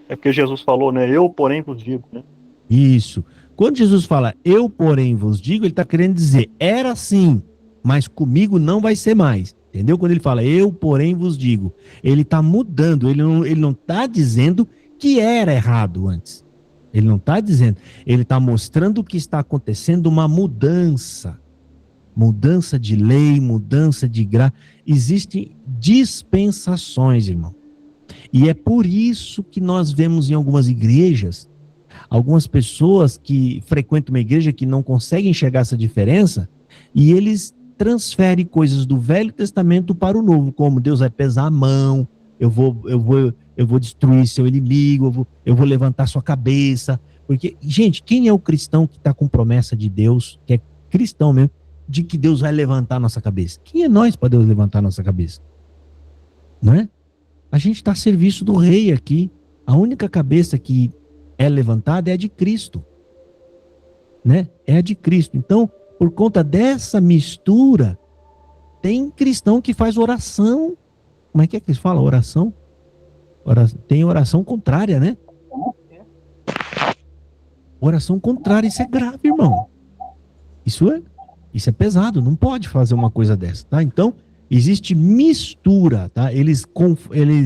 É porque Jesus falou, né? Eu, porém, vos digo, né? Isso. Quando Jesus fala, eu, porém, vos digo, ele está querendo dizer, era assim, mas comigo não vai ser mais. Entendeu? Quando ele fala, eu, porém, vos digo, ele está mudando, ele não está dizendo que era errado antes. Ele não está dizendo, ele está mostrando que está acontecendo uma mudança. Mudança de lei, mudança de graça. Existem dispensações, irmão. E é por isso que nós vemos em algumas igrejas, algumas pessoas que frequentam uma igreja que não conseguem enxergar essa diferença, e eles transferem coisas do Velho Testamento para o Novo, como Deus vai pesar a mão, eu vou destruir seu inimigo, eu vou levantar sua cabeça. Porque, gente, quem é o cristão que está com promessa de Deus, que é cristão mesmo, de que Deus vai levantar a nossa cabeça? Quem é nós para Deus levantar a nossa cabeça? Não é? A gente está a serviço do rei aqui. A única cabeça que é levantada é a de Cristo. Né? É a de Cristo. Então, por conta dessa mistura, tem cristão que faz oração. Como é que eles falam? Oração? Tem oração contrária, né? Oração contrária, isso é grave, irmão. Isso é pesado, não pode fazer uma coisa dessa, tá? Então, existe mistura, tá? Eles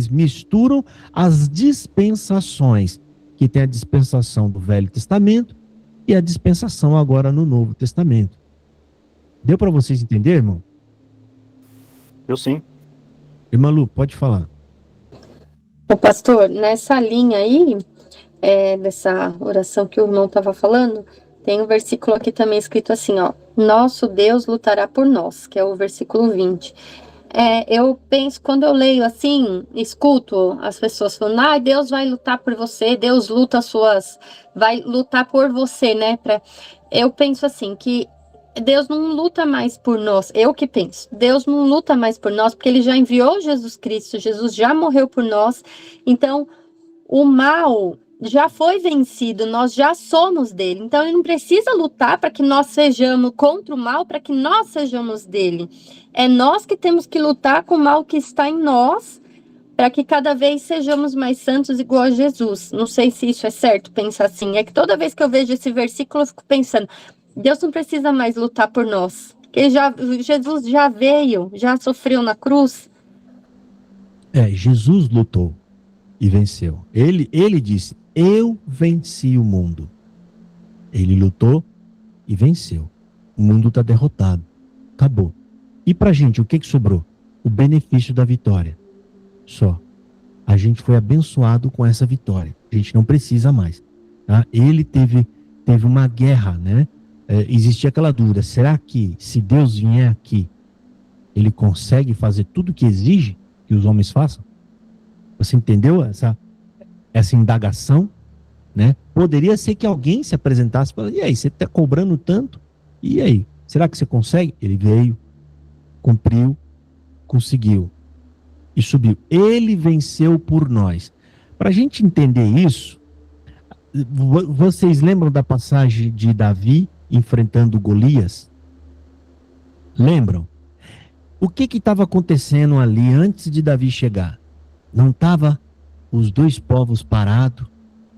misturam as dispensações. que tem a dispensação do Velho Testamento e a dispensação agora no Novo Testamento. Deu para vocês entenderem, irmão? Eu sim. Irmã Lu, pode falar. Ô, pastor, nessa linha aí, dessa oração que o irmão estava falando, tem um versículo aqui também escrito assim, ó: nosso Deus lutará por nós, que é o versículo 20. Eu penso, quando eu leio assim, escuto as pessoas falando, Deus vai lutar por você, Deus vai lutar por você, né? Eu penso assim, que Deus não luta mais por nós, eu que penso, Deus não luta mais por nós, porque ele já enviou Jesus Cristo, Jesus já morreu por nós, então o mal já foi vencido, nós já somos dele, então ele não precisa lutar para que nós sejamos contra o mal, para que nós sejamos dele, é nós que temos que lutar com o mal que está em nós, para que cada vez sejamos mais santos igual a Jesus. Não sei se isso é certo, pensar assim, é que toda vez que eu vejo esse versículo eu fico pensando, Deus não precisa mais lutar por nós, porque Jesus já veio, já sofreu na cruz. Jesus lutou e venceu. Ele disse, eu venci o mundo. Ele lutou e venceu. O mundo está derrotado. Acabou. E pra gente, o que sobrou? O benefício da vitória. Só. A gente foi abençoado com essa vitória. A gente não precisa mais. Tá? Ele teve uma guerra, né? Existia aquela dúvida, será que se Deus vier aqui, ele consegue fazer tudo que exige que os homens façam? Você entendeu essa indagação? Né? Poderia ser que alguém se apresentasse e falasse, e aí, você está cobrando tanto? E aí, será que você consegue? Ele veio, cumpriu, conseguiu e subiu. Ele venceu por nós. Para a gente entender isso, vocês lembram da passagem de Davi enfrentando Golias? Lembram? O que estava acontecendo ali antes de Davi chegar? Não estava os dois povos parados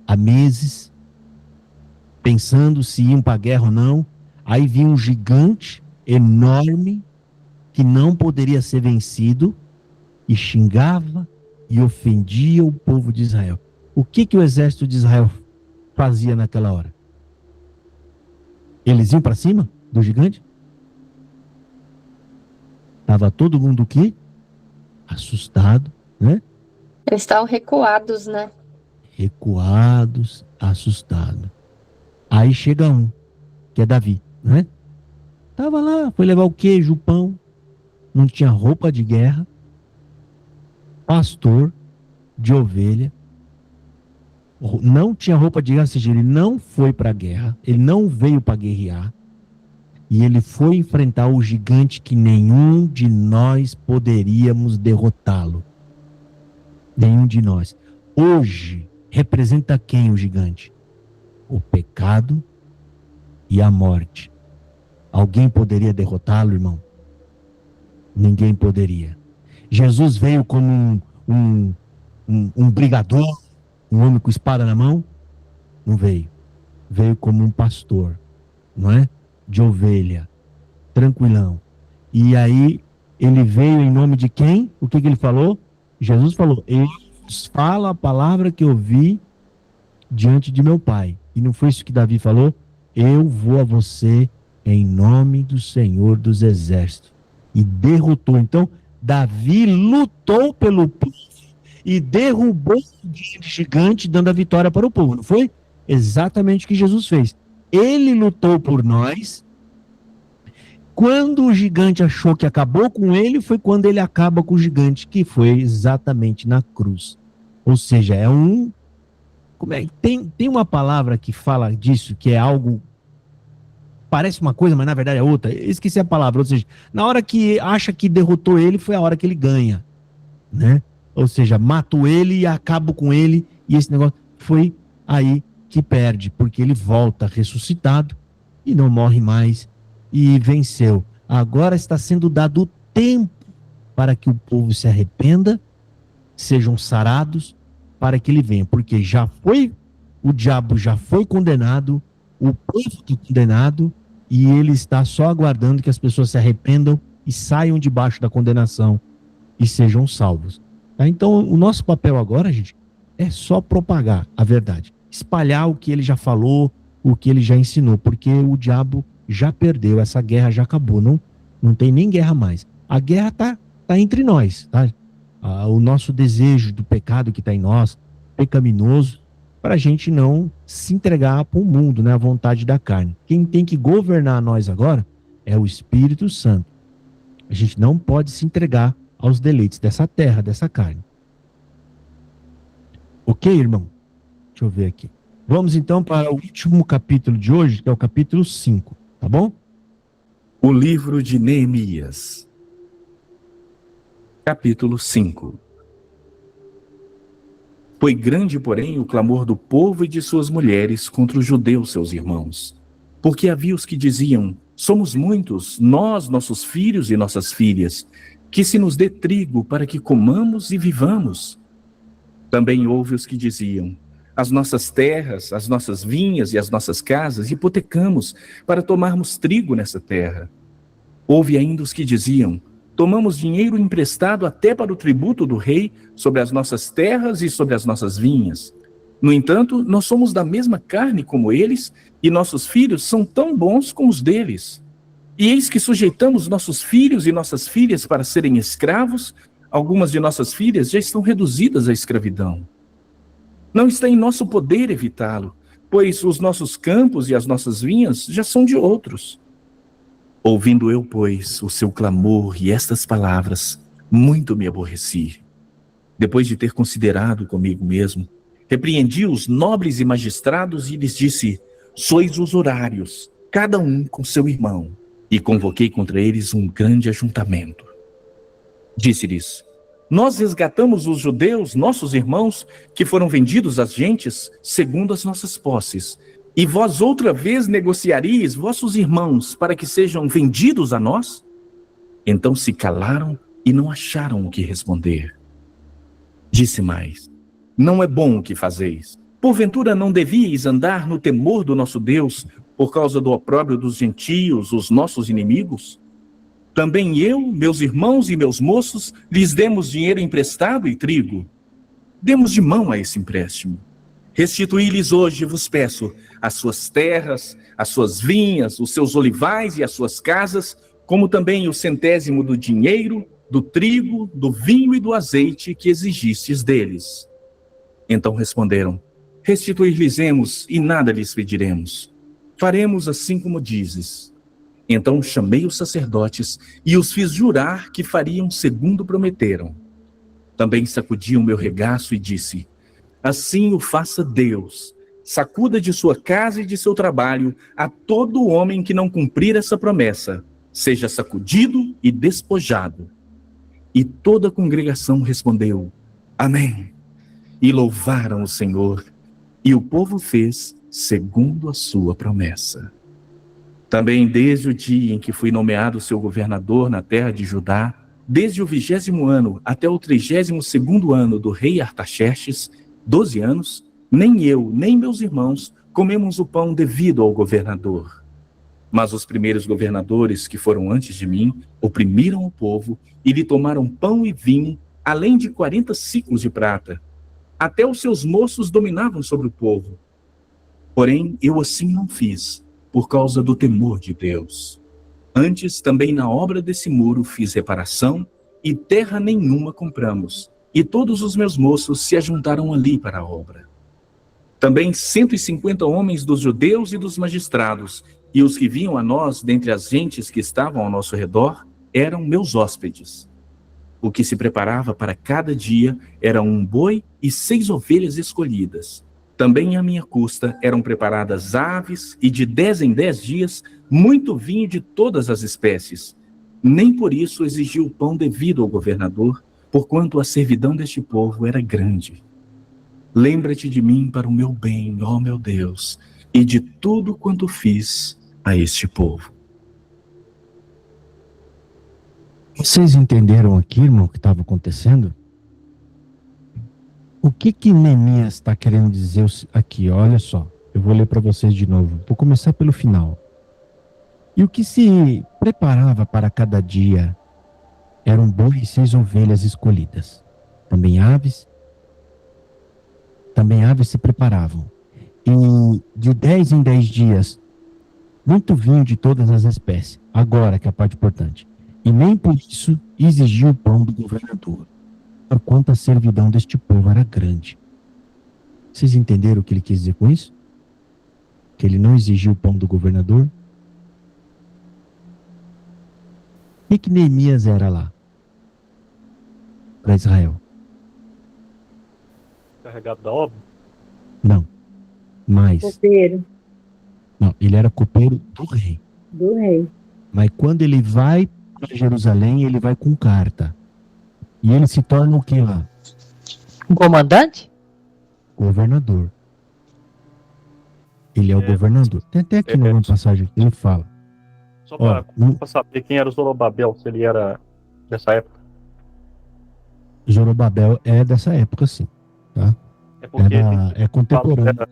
há meses, pensando se iam para a guerra ou não? Aí vinha um gigante enorme que não poderia ser vencido e xingava e ofendia o povo de Israel. O que o exército de Israel fazia naquela hora? Eles iam para cima do gigante? Estava todo mundo aqui assustado, né? Eles estavam recuados, né? Recuados, assustados. Aí chega um, que é Davi, né? Tava lá, foi levar o queijo, o pão, não tinha roupa de guerra, pastor de ovelha, não tinha roupa de guerra, ou seja, ele não foi para a guerra, ele não veio para guerrear, e ele foi enfrentar o gigante que nenhum de nós poderíamos derrotá-lo. Nenhum de nós. Hoje, representa quem o gigante? O pecado e a morte. Alguém poderia derrotá-lo, irmão? Ninguém poderia. Jesus veio como um brigador, um homem com espada na mão? Não veio. Veio como um pastor, não é? De ovelha, tranquilão. E aí, ele veio em nome de quem? O que ele falou? Jesus falou, eu falo a palavra que eu vi diante de meu Pai. E não foi isso que Davi falou? Eu vou a você em nome do Senhor dos Exércitos. E derrotou. Então, Davi lutou pelo povo e derrubou o gigante, dando a vitória para o povo. Não foi? Exatamente o que Jesus fez. Ele lutou por nós. Quando o gigante achou que acabou com ele, foi quando ele acaba com o gigante, que foi exatamente na cruz. Ou seja, tem uma palavra que fala disso, que é algo, parece uma coisa, mas na verdade é outra. Eu esqueci a palavra. Ou seja, na hora que acha que derrotou ele, foi a hora que ele ganha, né? Ou seja, mato ele e acabo com ele, e esse negócio foi aí que perde, porque ele volta ressuscitado e não morre mais e venceu. Agora está sendo dado o tempo para que o povo se arrependa, sejam sarados, para que ele venha, porque o diabo já foi condenado, o povo está condenado, e ele está só aguardando que as pessoas se arrependam e saiam debaixo da condenação e sejam salvos. Tá? Então, o nosso papel agora, gente, é só propagar a verdade. espalhar o que ele já falou, o que ele já ensinou, porque o diabo já perdeu, essa guerra já acabou, não tem nem guerra mais. A guerra tá entre nós, tá? O nosso desejo do pecado que está em nós, pecaminoso, para a gente não se entregar para o mundo, né, a vontade da carne. Quem tem que governar nós agora é o Espírito Santo. A gente não pode se entregar aos deleites dessa terra, dessa carne. Ok, irmão? Deixa eu ver aqui. Vamos então para o último capítulo de hoje, que é o capítulo 5, tá bom? O livro de Neemias, capítulo 5. Foi grande, porém, o clamor do povo e de suas mulheres contra os judeus, seus irmãos. Porque havia os que diziam: somos muitos, nós, nossos filhos e nossas filhas, que se nos dê trigo para que comamos e vivamos. Também houve os que diziam: as nossas terras, as nossas vinhas e as nossas casas hipotecamos para tomarmos trigo nessa terra. Houve ainda os que diziam: tomamos dinheiro emprestado até para o tributo do rei sobre as nossas terras e sobre as nossas vinhas. No entanto, nós somos da mesma carne como eles, e nossos filhos são tão bons como os deles. E eis que sujeitamos nossos filhos e nossas filhas para serem escravos. Algumas de nossas filhas já estão reduzidas à escravidão. Não está em nosso poder evitá-lo, pois os nossos campos e as nossas vinhas já são de outros. Ouvindo eu, pois, o seu clamor e estas palavras, muito me aborreci. Depois de ter considerado comigo mesmo, repreendi os nobres e magistrados e lhes disse: sois usurários, cada um com seu irmão. E convoquei contra eles um grande ajuntamento. Disse-lhes: nós resgatamos os judeus, nossos irmãos, que foram vendidos às gentes, segundo as nossas posses. E vós outra vez negociaríeis vossos irmãos para que sejam vendidos a nós? Então se calaram e não acharam o que responder. Disse mais: não é bom o que fazeis. Porventura não devíeis andar no temor do nosso Deus, por causa do opróbrio dos gentios, os nossos inimigos? Também eu, meus irmãos e meus moços, lhes demos dinheiro emprestado e trigo. Demos de mão a esse empréstimo. Restituí-lhes hoje, vos peço, as suas terras, as suas vinhas, os seus olivais e as suas casas, como também o 100º do dinheiro, do trigo, do vinho e do azeite que exigistes deles. Então responderam: restituir-lhes-emos e nada lhes pediremos. Faremos assim como dizes. Então chamei os sacerdotes e os fiz jurar que fariam segundo prometeram. Também sacudi o meu regaço e disse: assim o faça Deus, sacuda de sua casa e de seu trabalho a todo homem que não cumprir essa promessa, seja sacudido e despojado. E toda a congregação respondeu: amém. E louvaram o Senhor, e o povo fez segundo a sua promessa. Também desde o dia em que fui nomeado seu governador na terra de Judá, desde o 20º ano até o 32º ano do rei Artaxerxes, 12 anos, nem eu, nem meus irmãos comemos o pão devido ao governador. Mas os primeiros governadores que foram antes de mim oprimiram o povo e lhe tomaram pão e vinho, além de 40 siclos de prata. Até os seus moços dominavam sobre o povo. Porém, eu assim não fiz, por causa do temor de Deus. Antes, também na obra desse muro fiz reparação, e terra nenhuma compramos, e todos os meus moços se ajuntaram ali para a obra. Também 150 homens dos judeus e dos magistrados, e os que vinham a nós dentre as gentes que estavam ao nosso redor, eram meus hóspedes. O que se preparava para cada dia era um boi e 6 ovelhas escolhidas. Também à minha custa eram preparadas aves e de 10 em 10 dias muito vinho de todas as espécies. Nem por isso exigiu o pão devido ao governador, porquanto a servidão deste povo era grande. Lembra-te de mim para o meu bem, ó meu Deus, e de tudo quanto fiz a este povo. Vocês entenderam aqui, irmão, o que estava acontecendo? O que Neemias está querendo dizer aqui? Olha só, eu vou ler para vocês de novo. Vou começar pelo final. E o que se preparava para cada dia eram boi e 6 ovelhas escolhidas. Também aves se preparavam. E de 10 em 10 dias, muito vinho de todas as espécies. Agora que é a parte importante. E nem por isso exigiu o pão do governador, porquanto a servidão deste povo era grande. Vocês entenderam o que ele quis dizer com isso? Que ele não exigiu o pão do governador? O que Neemias era lá? Para Israel? Carregado da obra? Não. Mas, Copeiro não, ele era copeiro do rei. do rei. Mas quando ele vai para Jerusalém, ele vai com carta. E ele se torna o que lá? Um comandante? Governador. Ele é o governador. Tem até aqui numa passagem que ele fala. Só Ó, para saber quem era o Zorobabel, se ele era dessa época. Zorobabel é dessa época, sim. Tá? É porque, É contemporâneo. é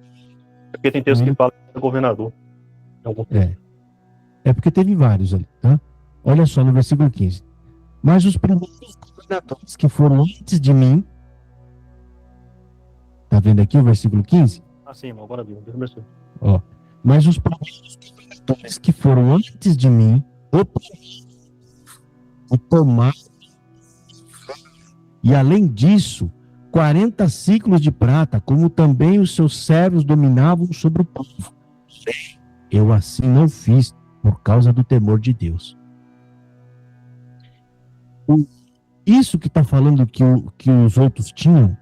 porque tem texto que fala que era governador. É porque teve vários ali, tá? Olha só no versículo 15. Mas os primeiros governadores que foram antes de mim. Tá vendo aqui o versículo 15? Ah, sim, irmão, agora viu. Começou. Ó. Mas os primeiros governadores que foram antes de mim, o tomar. E além disso, 40 ciclos de prata, como também os seus servos dominavam sobre o povo. Eu assim não fiz, por causa do temor de Deus. Isso que está falando que os outros tinham,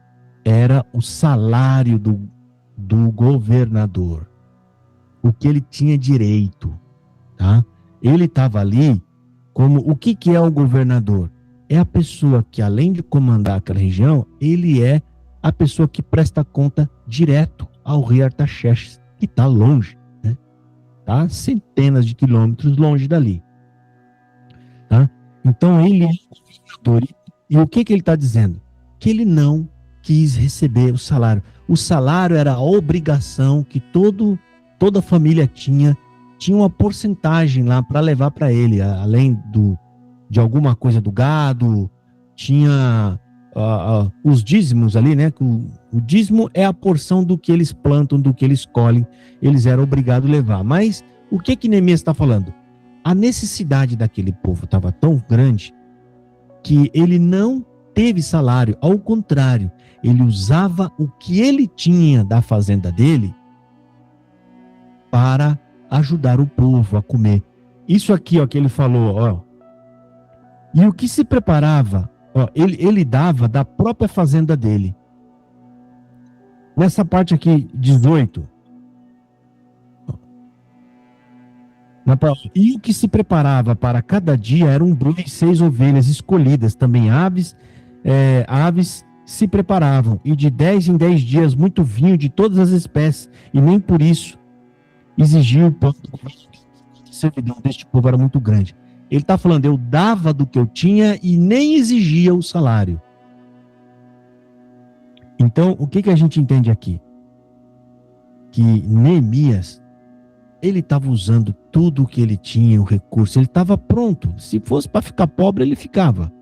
era o salário do governador. O que ele tinha direito. Tá? Ele estava ali como, o que é o governador? É a pessoa que, além de comandar aquela região, ele é a pessoa que presta conta direto ao rei Artaxerxes, que está longe, né? Tá? Centenas de quilômetros longe dali. Tá? Então, ele é o governador. E o que ele está dizendo? Que ele não quis receber o salário. O salário era a obrigação que toda a família tinha uma porcentagem lá para levar para ele, além de alguma coisa do gado, tinha os dízimos ali, né? O dízimo é a porção do que eles plantam, do que eles colhem, eles eram obrigados a levar. Mas o que Neemias está falando? A necessidade daquele povo estava tão grande que ele não teve salário, ao contrário, ele usava o que ele tinha da fazenda dele para ajudar o povo a comer. Isso aqui, ó, que ele falou, ó. E o que se preparava, ó, ele dava da própria fazenda dele. Nessa parte aqui, 18. E o que se preparava para cada dia eram boi e 6 ovelhas escolhidas, também aves se preparavam, e de 10 em 10 dias muito vinho de todas as espécies, e nem por isso exigia o pão. A servidão deste povo era muito grande. Ele está falando, eu dava do que eu tinha e nem exigia o salário. Então, o que a gente entende aqui? Que Neemias, ele estava usando tudo o que ele tinha, o recurso, ele estava pronto. Se fosse para ficar pobre, ele ficava.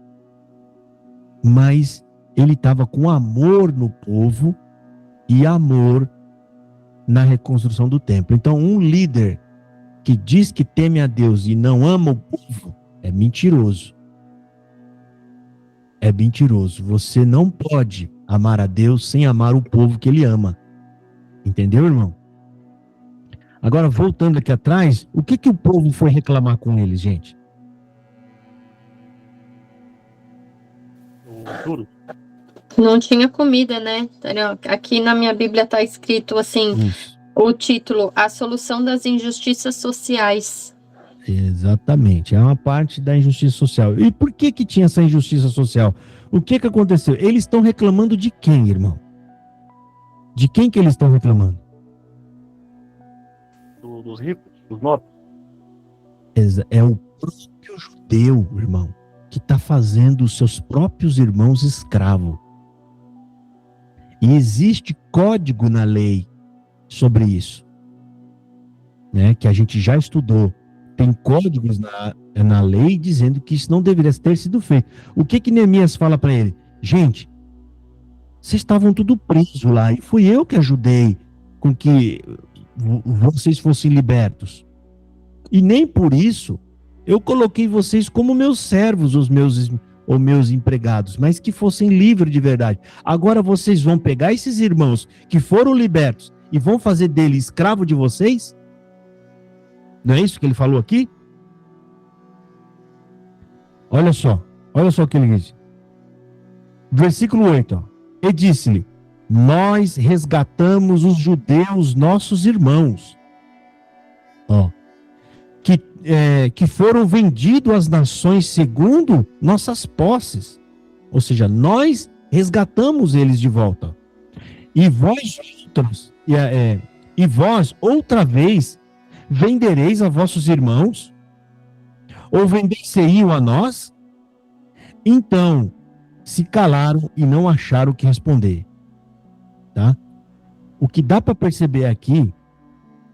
Mas ele estava com amor no povo e amor na reconstrução do templo. Então, um líder que diz que teme a Deus e não ama o povo é mentiroso. É mentiroso. Você não pode amar a Deus sem amar o povo que ele ama. Entendeu, irmão? Agora, voltando aqui atrás, o que o povo foi reclamar com eles, gente? Juro. Não tinha comida, né? Aqui na minha Bíblia está escrito assim, o título, A Solução das Injustiças Sociais. Exatamente, é uma parte da injustiça social. E por que tinha essa injustiça social? O que aconteceu? Eles estão reclamando de quem, irmão? De quem que eles estão reclamando? Dos ricos, dos nobres. É o próprio judeu, irmão, que está fazendo os seus próprios irmãos escravos. E existe código na lei sobre isso, né? Que a gente já estudou. Tem códigos na lei dizendo que isso não deveria ter sido feito. O que Neemias fala para ele? Gente, vocês estavam tudo presos lá e fui eu que ajudei com que vocês fossem libertos. E nem por isso eu coloquei vocês como meus servos, os meus empregados, mas que fossem livres de verdade. Agora vocês vão pegar esses irmãos que foram libertos e vão fazer dele escravo de vocês? Não é isso que ele falou aqui? Olha só o que ele diz. Versículo 8, ó. E disse-lhe: nós resgatamos os judeus, nossos irmãos, ó, que foram vendidos às nações segundo nossas posses. Ou seja, nós resgatamos eles de volta. E vós outros, e vós outra vez vendereis a vossos irmãos? Ou vendei-se-iam a nós? Então se calaram e não acharam o que responder. Tá? O que dá para perceber aqui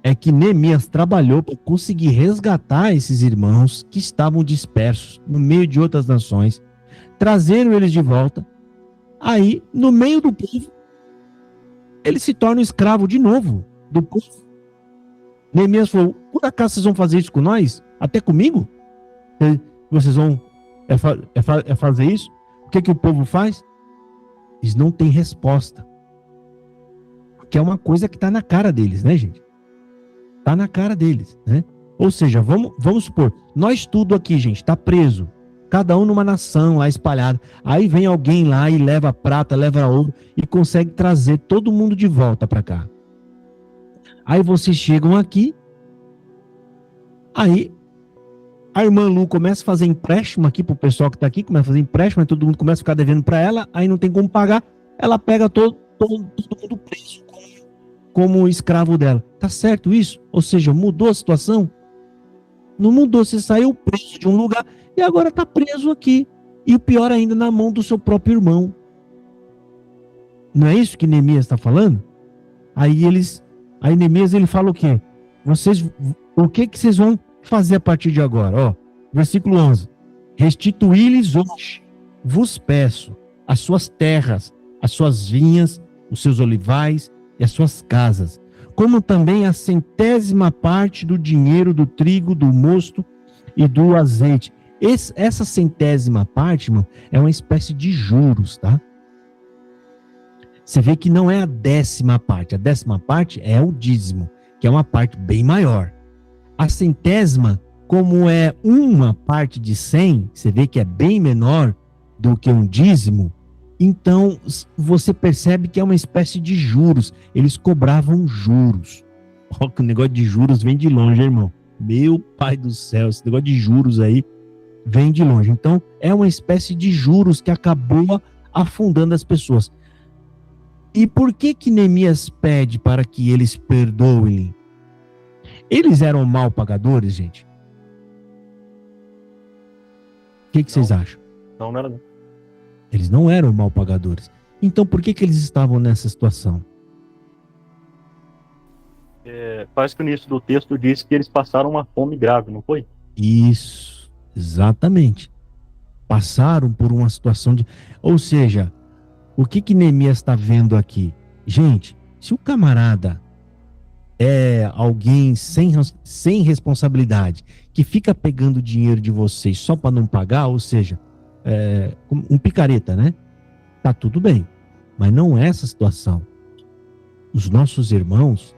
é que Neemias trabalhou para conseguir resgatar esses irmãos que estavam dispersos no meio de outras nações, trazeram eles de volta. Aí, no meio do povo, ele se torna escravo de novo do povo. Neemias falou: por acaso vocês vão fazer isso com nós? Até comigo? Vocês vão fazer isso? O que o povo faz? Eles não têm resposta. Porque é uma coisa que está na cara deles, né, gente? Está na cara deles, né? Ou seja, vamos supor, nós tudo aqui, gente, está preso. Cada um numa nação lá espalhado. Aí vem alguém lá e leva prata, leva ouro e consegue trazer todo mundo de volta para cá. Aí vocês chegam aqui, aí a irmã Lu começa a fazer empréstimo aqui pro pessoal que está aqui, começa a fazer empréstimo, aí todo mundo começa a ficar devendo para ela, aí não tem como pagar, ela pega todo mundo preso como escravo dela. Tá certo isso? Ou seja, mudou a situação? Não mudou, você saiu preso de um lugar e agora tá preso aqui. E o pior ainda, na mão do seu próprio irmão. Não é isso que Neemias está falando? Aí Neemias, ele fala o quê? O que vocês vão fazer a partir de agora? Ó, versículo 11. Restituí-lhes hoje, vos peço, as suas terras, as suas vinhas, os seus olivais e as suas casas, como também a 100ª parte do dinheiro do trigo, do mosto e do azeite. Essa 100ª parte, irmão, é uma espécie de juros, tá? Você vê que não é a 10ª parte. A 10ª parte é o dízimo, que é uma parte bem maior. A 100ª, como é uma parte de 100, você vê que é bem menor do que um dízimo. Então, você percebe que é uma espécie de juros. Eles cobravam juros. Olha que o negócio de juros vem de longe, irmão. Meu pai do céu, esse negócio de juros aí vem de longe. Então, é uma espécie de juros que acabou afundando as pessoas. E por que Neemias pede para que eles perdoem? Eles eram mal pagadores, gente? O que vocês acham? Não era não. Eles não eram mal pagadores. Então, por que eles estavam nessa situação? Parece que no início do texto diz que eles passaram uma fome grave, não foi? Isso, exatamente. Passaram por uma situação de... Ou seja, o que Neemias está vendo aqui? Gente, se o camarada é alguém sem responsabilidade, que fica pegando dinheiro de vocês só para não pagar, ou seja, um picareta, né? Tá tudo bem, mas não é essa situação. Os nossos irmãos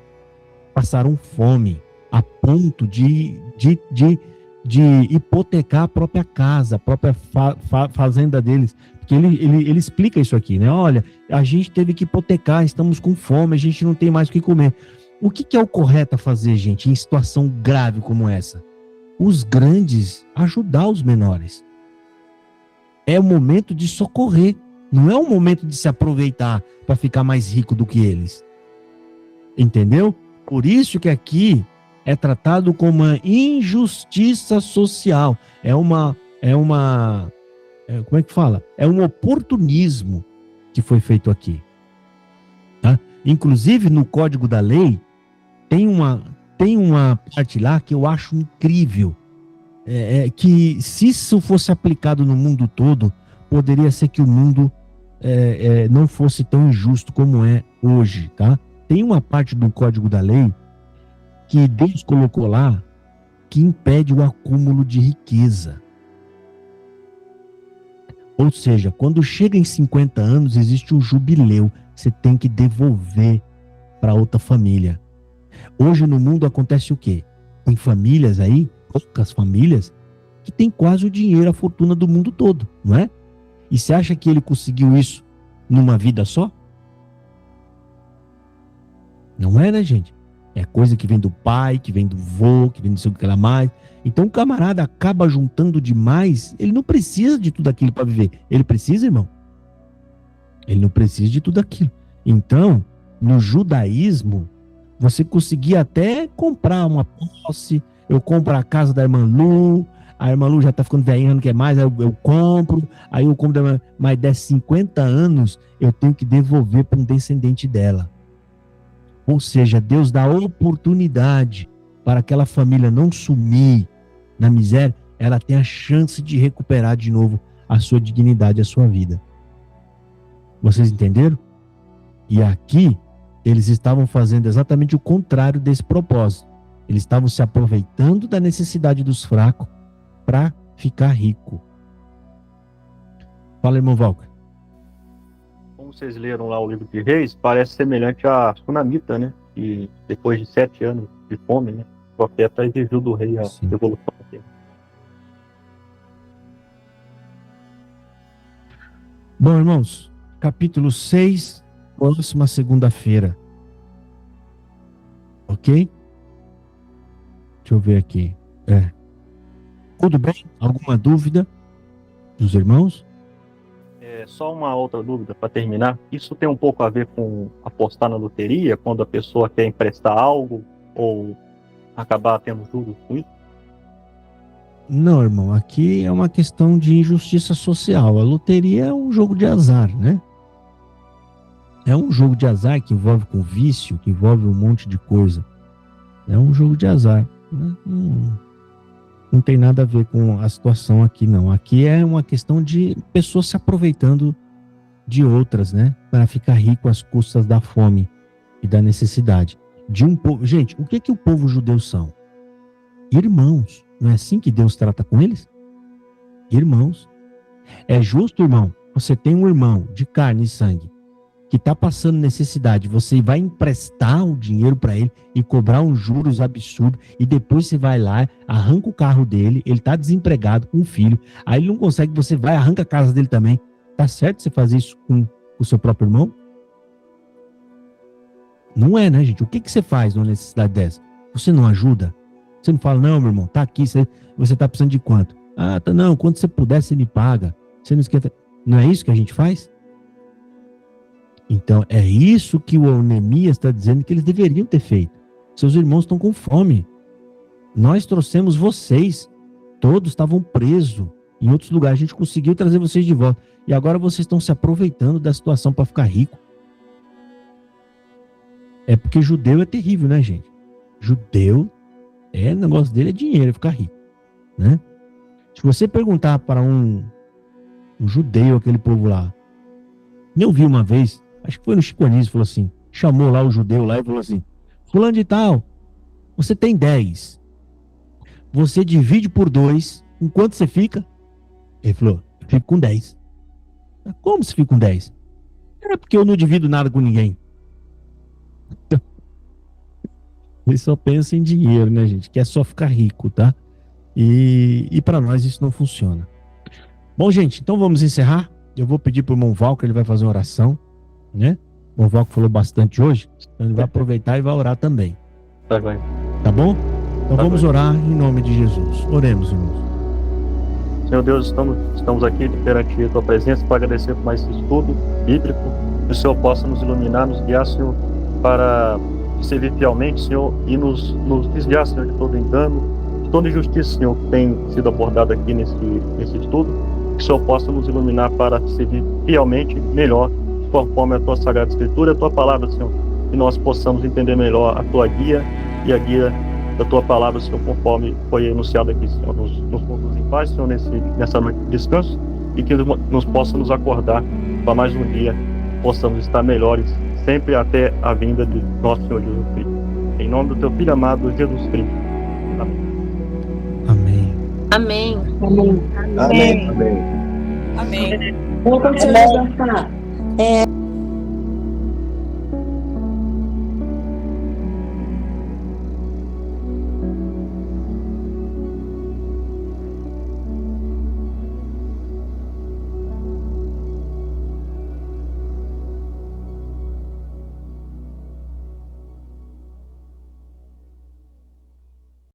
passaram fome a ponto de hipotecar a própria casa, a própria fazenda deles. Porque ele explica isso aqui, né? Olha, a gente teve que hipotecar, estamos com fome, a gente não tem mais o que comer. O que é o correto a fazer, gente, em situação grave como essa? Os grandes ajudar os menores. É o momento de socorrer. Não é o momento de se aproveitar para ficar mais rico do que eles. Entendeu? Por isso que aqui é tratado como uma injustiça social. Como é que fala? É um oportunismo que foi feito aqui. Tá? Inclusive, no Código da Lei, tem uma parte lá que eu acho incrível. Que se isso fosse aplicado no mundo todo, poderia ser que o mundo não fosse tão injusto como é hoje, tá? tem uma parte do Código da Lei que Deus colocou lá que impede o acúmulo de riqueza. Ou seja, quando chega em 50 anos, existe um jubileu. Você tem que devolver para outra família. Hoje no mundo acontece o quê? Tem famílias aí, poucas famílias, que tem quase o dinheiro, a fortuna do mundo todo, não é? E você acha que ele conseguiu isso numa vida só? Não é, né, gente? É coisa que vem do pai, que vem do vô, que vem do sei o que lá mais. Então o camarada acaba juntando demais, ele não precisa de tudo aquilo para viver. Ele precisa, irmão? Ele não precisa de tudo aquilo. Então, no judaísmo, você conseguia até comprar uma posse. Eu compro a casa da irmã Lu, a irmã Lu já tá ficando velhinha, não quer mais, aí eu compro, aí eu compro da irmã, mas der 50 anos, eu tenho que devolver para um descendente dela. Ou seja, Deus dá oportunidade para aquela família não sumir na miséria, ela tem a chance de recuperar de novo a sua dignidade, a sua vida. Vocês entenderam? E aqui, eles estavam fazendo exatamente o contrário desse propósito. Eles estavam se aproveitando da necessidade dos fracos para ficar rico. Fala, irmão Walker. Como vocês leram lá o livro de Reis, parece semelhante a Sunamita, né? E depois de 7 anos de fome, né? O profeta exigiu do rei a devolução da terra. Bom, irmãos, capítulo 6, próxima segunda-feira. Ok? Deixa eu ver aqui. Tudo bem? Alguma dúvida dos irmãos? Só uma outra dúvida para terminar. Isso tem um pouco a ver com apostar na loteria, quando a pessoa quer emprestar algo ou acabar tendo juros com isso? Não, irmão. Aqui é uma questão de injustiça social. A loteria é um jogo de azar, né? É um jogo de azar que envolve com vício, que envolve um monte de coisa. É um jogo de azar. Não tem nada a ver com a situação aqui, não. Aqui é uma questão de pessoas se aproveitando de outras, né? Para ficar rico às custas da fome e da necessidade. De um povo. Gente, o que o povo judeu são? Irmãos. Não é assim que Deus trata com eles? Irmãos. É justo, irmão? Você tem um irmão de carne e sangue que está passando necessidade, você vai emprestar o dinheiro para ele e cobrar uns juros absurdos, e depois você vai lá, arranca o carro dele, ele está desempregado com um filho, aí ele não consegue, você vai, arranca a casa dele também. Tá certo você fazer isso com o seu próprio irmão? Não é, né, gente? O que você faz numa necessidade dessa? Você não ajuda? Você não fala, não, meu irmão, tá aqui, você tá precisando de quanto? Ah, tá, não, quanto você puder, você me paga. Você não esquenta. Não é isso que a gente faz? Então, é isso que o Neemias está dizendo que eles deveriam ter feito. Seus irmãos estão com fome. Nós trouxemos vocês. Todos estavam presos em outros lugares. A gente conseguiu trazer vocês de volta. E agora vocês estão se aproveitando da situação para ficar rico. É porque judeu é terrível, né, gente? Judeu, o negócio dele é dinheiro, é ficar rico, né? Se você perguntar para um judeu, aquele povo lá, eu vi uma vez, acho que foi no Chico Anísio, falou assim, chamou lá o judeu lá e falou assim, fulano de tal, você tem 10, você divide por 2, em quanto você fica? Ele falou, eu fico com 10. Como você fica com 10? É porque eu não divido nada com ninguém. Ele só pensa em dinheiro, né, gente? Que é só ficar rico, tá? E para nós isso não funciona. Bom, gente, então vamos encerrar. Eu vou pedir pro irmão Valco, ele vai fazer uma oração, né? O irmão Valco falou bastante hoje, então ele vai aproveitar e vai orar também. Tá bem. Tá bom? Então vamos orar em nome de Jesus. Oremos, irmãos. Senhor Deus, estamos aqui perante a tua presença para agradecer por mais esse estudo bíblico, que o Senhor possa nos iluminar, nos guiar, Senhor, para servir fielmente, Senhor, e nos desviar, Senhor, de todo engano, de toda injustiça, Senhor, que tem sido abordada aqui nesse estudo, que o Senhor possa nos iluminar para servir fielmente, melhor, conforme a tua Sagrada Escritura e a tua palavra, Senhor, que nós possamos entender melhor a tua guia e a guia da tua palavra, Senhor, conforme foi enunciado aqui, Senhor. Nos conduz em paz, Senhor, nessa noite de descanso, e que nos possa nos acordar para mais um dia possamos estar melhores sempre até a vinda de nosso Senhor Jesus Cristo. Em nome do teu Filho amado, Jesus Cristo. Amém. Amém. Amém. Amém. Amém. Vou continuar a dançar.